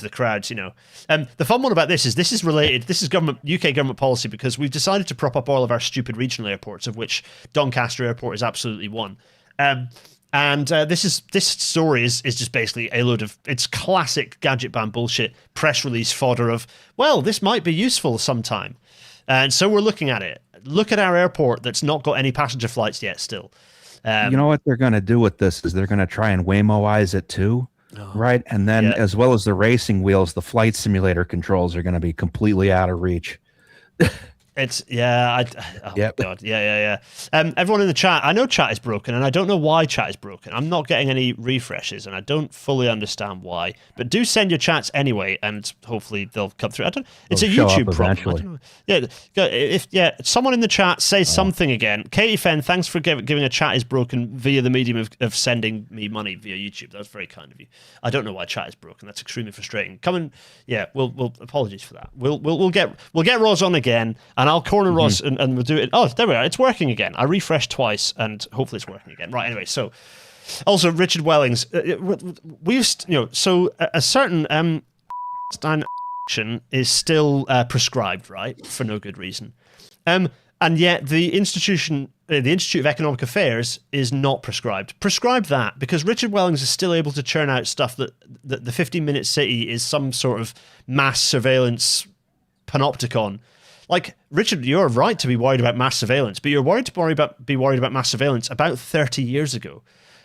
S1: crowds. The fun one about this is related. This is UK government policy, because we've decided to prop up all of our stupid regional airports, of which Doncaster Airport is absolutely one. And this story is just basically a load of, it's classic gadget ban bullshit, press release fodder of, well, this might be useful sometime. And so we're looking at it. Look at our airport that's not got any passenger flights yet still.
S2: You know what they're going to do with this is they're going to try and Waymo-ize it too, right? And then as well as the racing wheels, the flight simulator controls are going to be completely out of reach.
S1: It's God, yeah. Everyone in the chat, I know chat is broken, and I don't know why chat is broken. I'm not getting any refreshes, and I don't fully understand why. But do send your chats anyway, and hopefully they'll come through. It's a YouTube problem. If someone in the chat says something again. Katie Fenn, thanks for giving a chat is broken via the medium of sending me money via YouTube. That was very kind of you. I don't know why chat is broken. That's extremely frustrating. We'll apologies for that. We'll get Roz on again. And I'll corner Ross and we'll do it. Oh, there we are. It's working again. I refreshed twice and hopefully it's working again. Right. Anyway, so also Richard Wellings, so a certain action is still prescribed, right, for no good reason. And yet the Institute of Economic Affairs is not prescribed. Prescribe that, because Richard Wellings is still able to churn out stuff that the 15-minute city is some sort of mass surveillance panopticon. Like, Richard, you're right to be worried about mass surveillance, but you're worried about mass surveillance about 30 years ago.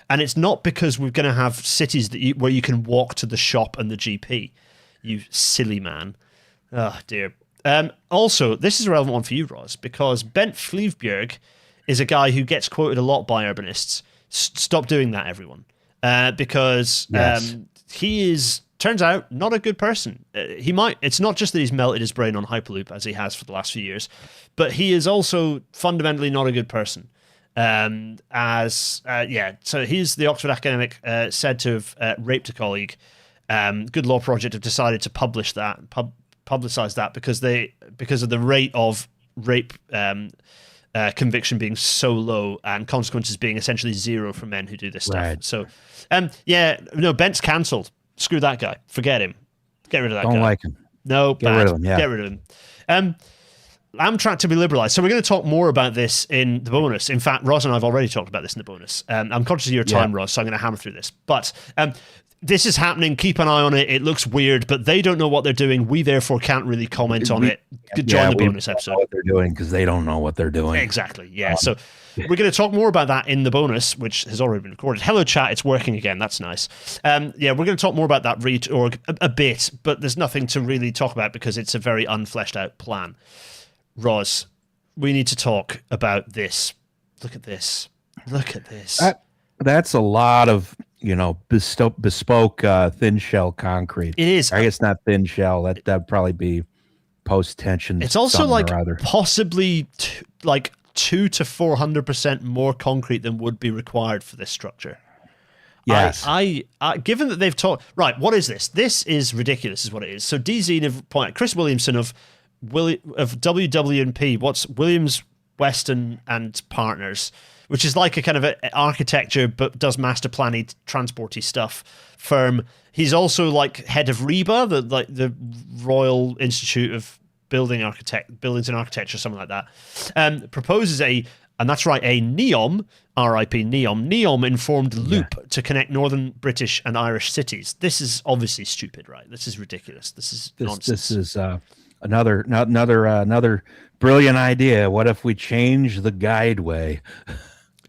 S1: And it's not because we're going to have cities where you can walk to the shop and the GP. You silly man. Oh, dear. Also, this is a relevant one for you, Roz, because Bent Fleevbjerg is a guy who gets quoted a lot by urbanists. Stop doing that, everyone. Because he is... turns out, not a good person. It's not just that he's melted his brain on Hyperloop, as he has for the last few years, but he is also fundamentally not a good person. So he's the Oxford academic said to have raped a colleague. Good Law Project have decided to publicize that because of the rate of rape conviction being so low and consequences being essentially zero for men who do this stuff. Right. So, Bent's cancelled. Screw that guy. Forget him. Get rid of that guy.
S2: Don't like him.
S1: No,
S2: Get rid of him. Yeah.
S1: Get rid of him. Amtrak to be liberalised. So we're going to talk more about this in the bonus. In fact, Roz and I have already talked about this in the bonus. I'm conscious of your time, Roz, so I'm going to hammer through this. But this is happening. Keep an eye on it. It looks weird, but they don't know what they're doing. We therefore can't really comment on it. Join the bonus episode.
S2: What they're doing, because they don't know what they're doing.
S1: Exactly. Yeah. So we're going to talk more about that in the bonus, which has already been recorded. Hello, chat. It's working again. That's nice. We're going to talk more about that reorg a bit, but there's nothing to really talk about because it's a very unfleshed out plan. Roz, we need to talk about this. Look at this. Look at this.
S2: That's a lot of, bespoke thin shell concrete.
S1: It is.
S2: I guess not thin shell. That'd probably be post tension.
S1: It's also possibly 200 to 400% more concrete than would be required for this structure.
S2: Yes.
S1: I given that they've taught right. What is this? This is ridiculous. Is what it is. So DZ have pointed. Chris Williamson of WW&P. What's Williams, Weston and Partners, which is like a kind of a architecture but does master planning, transporty stuff firm. He's also like head of REBA, the Royal Institute of Buildings and Architecture, something like that. Proposes and that's right, a NEOM, RIP NEOM informed loop to connect northern British and Irish cities. This is obviously stupid, right? This is ridiculous. This is nonsense. This is
S2: another brilliant idea. What if we change the guideway?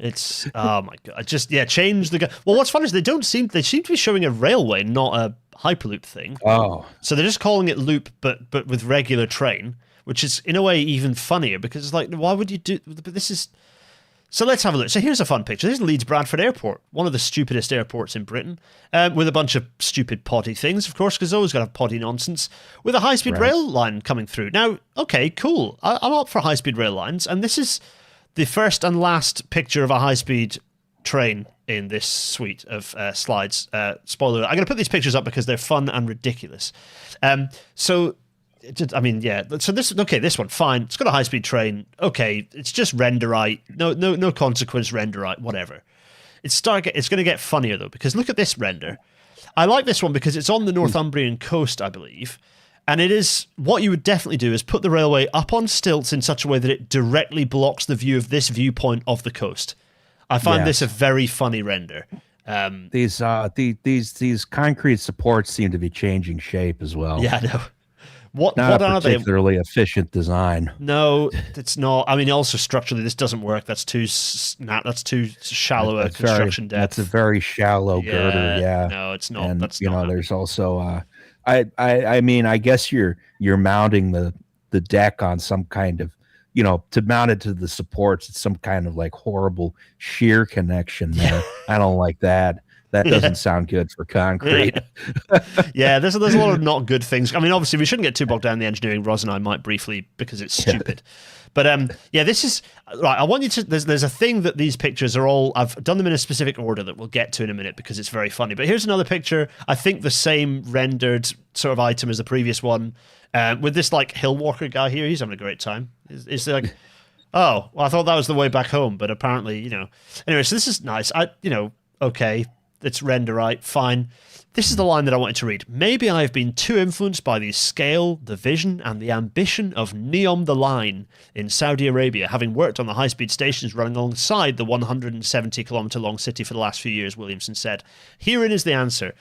S1: It's oh my god! Change the. Well, what's funny is they seem to be showing a railway, not a Hyperloop thing.
S2: Oh,
S1: so they're just calling it loop, but with regular train, which is in a way even funnier because it's like, why would you do? But this is. So let's have a look. So here's a fun picture. This is Leeds Bradford Airport, one of the stupidest airports in Britain, with a bunch of stupid poddy things, of course, because always got to have poddy nonsense, with a high-speed rail line coming through. Now, okay, cool. I'm up for high-speed rail lines, and this is the first and last picture of a high-speed train in this suite of slides. Spoiler, I'm going to put these pictures up because they're fun and ridiculous. So this one, fine. It's got a high-speed train. Okay, it's just renderite. No consequence renderite, whatever. It's going to get funnier, though, because look at this render. I like this one because it's on the Northumbrian coast, I believe. And it is, what you would definitely do is put the railway up on stilts in such a way that it directly blocks the view of this viewpoint of the coast. I find this a very funny render.
S2: These concrete supports seem to be changing shape as well.
S1: Yeah, I know. What
S2: are they?
S1: Not a
S2: particularly efficient design.
S1: No, it's not. I mean, also structurally, this doesn't work. That's too shallow a construction depth.
S2: That's a very shallow girder. Yeah.
S1: No, it's not.
S2: And
S1: that's
S2: not. There's also. I mean, I guess you're mounting the deck on some kind of, to mount it to the supports. It's some kind of like horrible shear connection there. I don't like that. That doesn't sound good for concrete.
S1: Yeah, there's a lot of not good things. I mean, obviously, we shouldn't get too bogged down in the engineering. Roz and I might briefly because it's stupid. But this is right. I want you to. There's a thing that these pictures are all. I've done them in a specific order that we'll get to in a minute because it's very funny. But here's another picture. I think the same rendered sort of item as the previous one, with this like hill walker guy here. He's having a great time. Is like, oh, well, I thought that was the way back home, but apparently, Anyway, so this is nice. Okay. It's renderite, fine. This is the line that I wanted to read. Maybe I have been too influenced by the scale, the vision, and the ambition of Neom the Line in Saudi Arabia, having worked on the high-speed stations running alongside the 170-kilometre-long city for the last few years, Williamson said. Herein is the answer.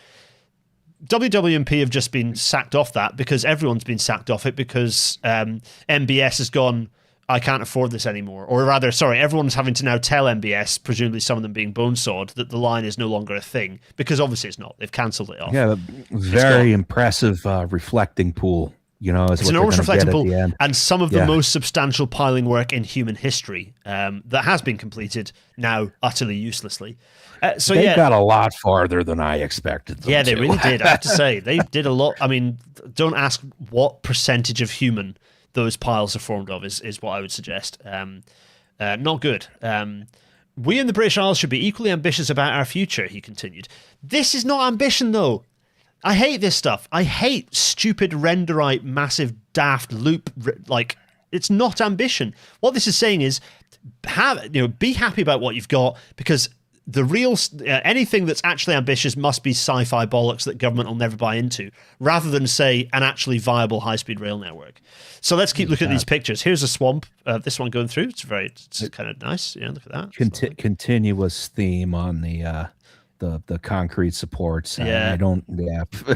S1: WWMP have just been sacked off that because everyone's been sacked off it because MBS has gone, I can't afford this anymore. Or rather, sorry, everyone's having to now tell MBS, presumably some of them being bonesawed, that the line is no longer a thing. Because obviously it's not. They've cancelled it off.
S2: Yeah, very impressive reflecting pool.
S1: It's an enormous reflecting pool and some of the most substantial piling work in human history that has been completed, now utterly uselessly.
S2: They got a lot farther than I expected them
S1: Yeah, they really did. I have to say, they did a lot. I mean, don't ask what percentage of human those piles are formed of is what I would suggest. Not good. We in the British Isles should be equally ambitious about our future, he continued. This is not ambition, though. I hate this stuff. I hate stupid renderite, massive, daft loop. It's not ambition. What this is saying is, be happy about what you've got because the real anything that's actually ambitious must be sci-fi bollocks that government will never buy into, rather than say an actually viable high-speed rail network. So let's keep looking at these pictures. Here's a swamp. This one going through. It's kind of nice. Yeah, look at that.
S2: Continuous theme on the concrete supports.
S1: Yeah,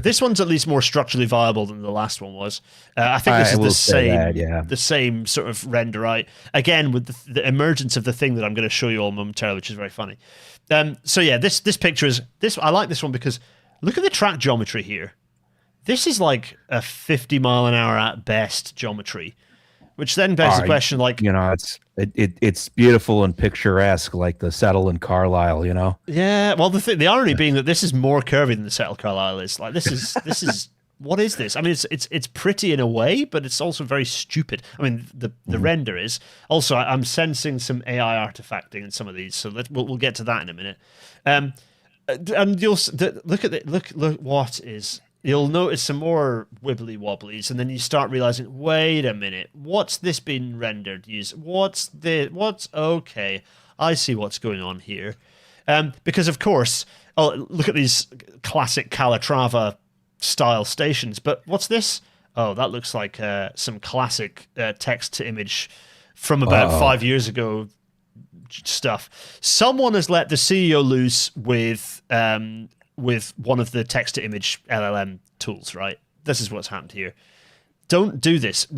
S1: this one's at least more structurally viable than the last one was. I think this is the same sort of renderite again with the emergence of the thing that I'm going to show you all momentarily, which is very funny. This picture is this. I like this one because look at the track geometry here. This is like a 50 mile an hour at best geometry, which then begs the question, like,
S2: it's beautiful and picturesque, like the Settle in Carlisle,
S1: Yeah, well, the irony being that this is more curvy than the Settle Carlisle is. Like, this is what is this? I mean, it's pretty in a way, but it's also very stupid. I mean, the render is also. I'm sensing some AI artifacting in some of these, so we'll get to that in a minute. And you'll look what is. You'll notice some more wibbly wobblies, and then you start realizing, wait a minute, what's this been rendered? What's okay? I see what's going on here. Because of course, look at these classic Calatrava style stations. But what's this? Oh, that looks like some classic text to image from about 5 years ago stuff. Someone has let the CEO loose with one of the text-to-image LLM tools, right? This is what's happened here. Don't do this.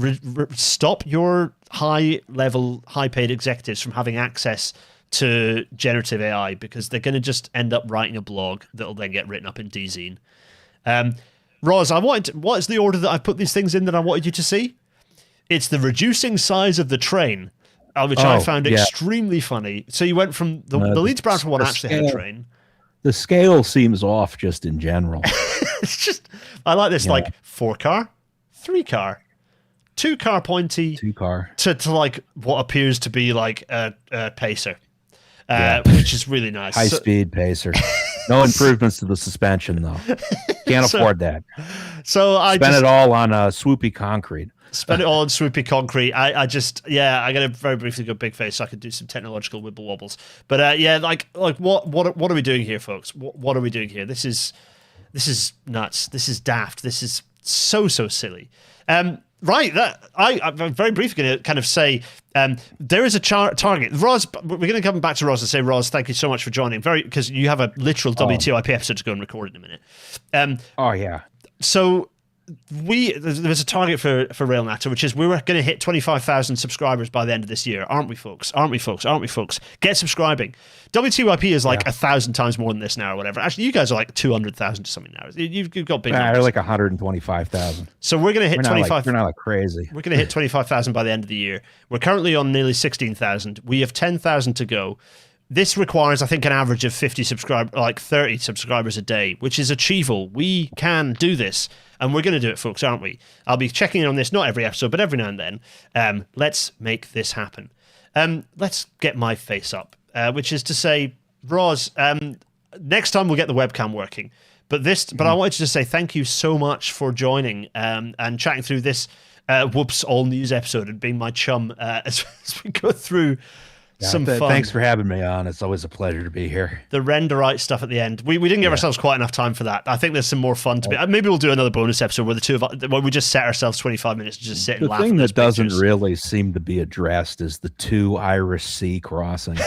S1: Stop your high-level, high-paid executives from having access to generative AI because they're going to just end up writing a blog that'll then get written up in DZine. Roz, what is the order that I put these things in that I wanted you to see? It's the reducing size of the train, which I found extremely funny. So you went from the Leeds Bradford one actually had a train.
S2: The scale seems off just in general.
S1: It's just, I like this, like 4-car, 3-car, 2-car pointy,
S2: 2-car
S1: to like what appears to be like a pacer, which is really nice.
S2: High speed pacer. No improvements to the suspension though. Can't afford that.
S1: So I
S2: spend it all on swoopy concrete.
S1: Spend it all on swoopy concrete. I gotta very briefly go big face so I could do some technological wibble wobbles. But like what are we doing here, folks? What are we doing here? This is nuts. This is daft. This is so silly. Right, I'm very briefly going to kind of say there is a target. Roz, we're going to come back to Roz and say, Roz, thank you so much for joining. Because you have a literal WTIP episode to go and record in a minute. So there's a target for RailNATA, which is we were going to hit 25,000 subscribers by the end of this year, aren't we, folks? Aren't we, folks? Get subscribing. WTYP is like 1,000 times more than this now, or whatever. Actually, you guys are like 200,000 or something now. You've got big numbers.
S2: They're like 125,000.
S1: So we're going to hit 25.
S2: We're not like crazy.
S1: We're going to hit 25,000 by the end of the year. We're currently on nearly 16,000. We have 10,000 to go. This requires, I think, an average of 30 subscribers a day, which is achievable. We can do this, and we're going to do it, folks, aren't we? I'll be checking in on this, not every episode, but every now and then. Let's make this happen. Let's get my face up, which is to say, Roz, next time we'll get the webcam working. But I wanted to just say thank you so much for joining and chatting through this Whoops All News episode and being my chum as we go through some fun.
S2: Thanks for having me on. It's always a pleasure to be here.
S1: The renderite stuff at the end. We didn't give ourselves quite enough time for that. I think there's some more fun to be. Maybe we'll do another bonus episode where the two of us, where we just set ourselves 25 minutes to just sit and laugh.
S2: The thing
S1: at
S2: that doesn't
S1: pictures.
S2: really seem to be addressed is the 2 Irish Sea crossings.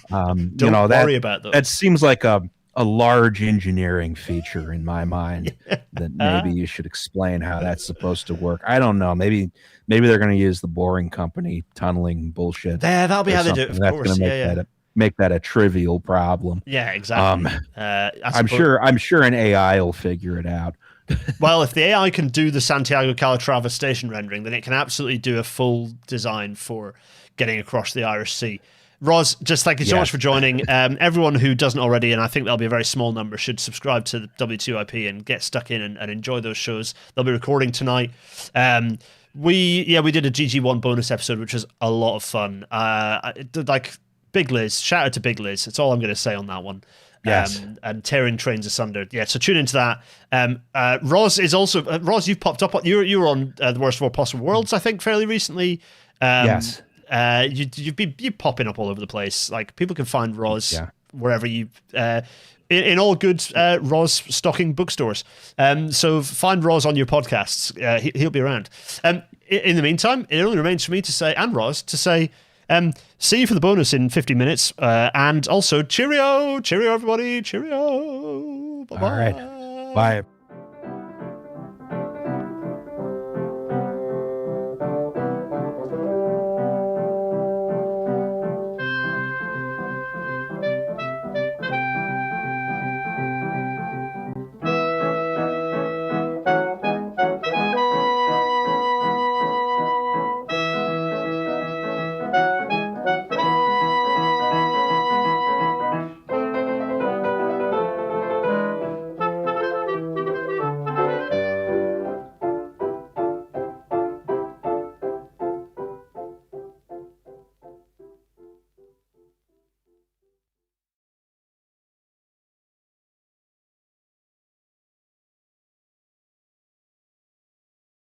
S1: Don't worry about those.
S2: That seems like a large engineering feature in my mind that maybe you should explain how that's supposed to work. I don't know. Maybe they're going to use the boring company tunneling bullshit.
S1: Yeah, that'll be how they do it. Of course.
S2: That's going to make that a trivial problem.
S1: Yeah, exactly.
S2: I'm sure an AI will figure it out.
S1: Well, if the AI can do the Santiago Calatrava station rendering, then it can absolutely do a full design for getting across the Irish Sea. Roz, just thank you so much for joining. Everyone who doesn't already, and I think there'll be a very small number, should subscribe to the W2IP and get stuck in and enjoy those shows. They'll be recording tonight. We did a GG1 bonus episode, which was a lot of fun. Like Big Liz, shout out to Big Liz. That's all I'm going to say on that one.
S2: Yes.
S1: And tearing trains asunder. Yeah, so tune into that. Roz is also Roz. You've popped up. You were on the Worst of All Possible Worlds, I think, fairly recently.
S2: Yes.
S1: You've been popping up all over the place. Like people can find Roz wherever you in all good Roz stocking bookstores. So find Roz on your podcasts. He'll be around. In the meantime, it only remains for me to say, and Roz to say, see you for the bonus in 50 minutes. And also cheerio everybody, cheerio. Bye-bye.
S2: All right. Bye.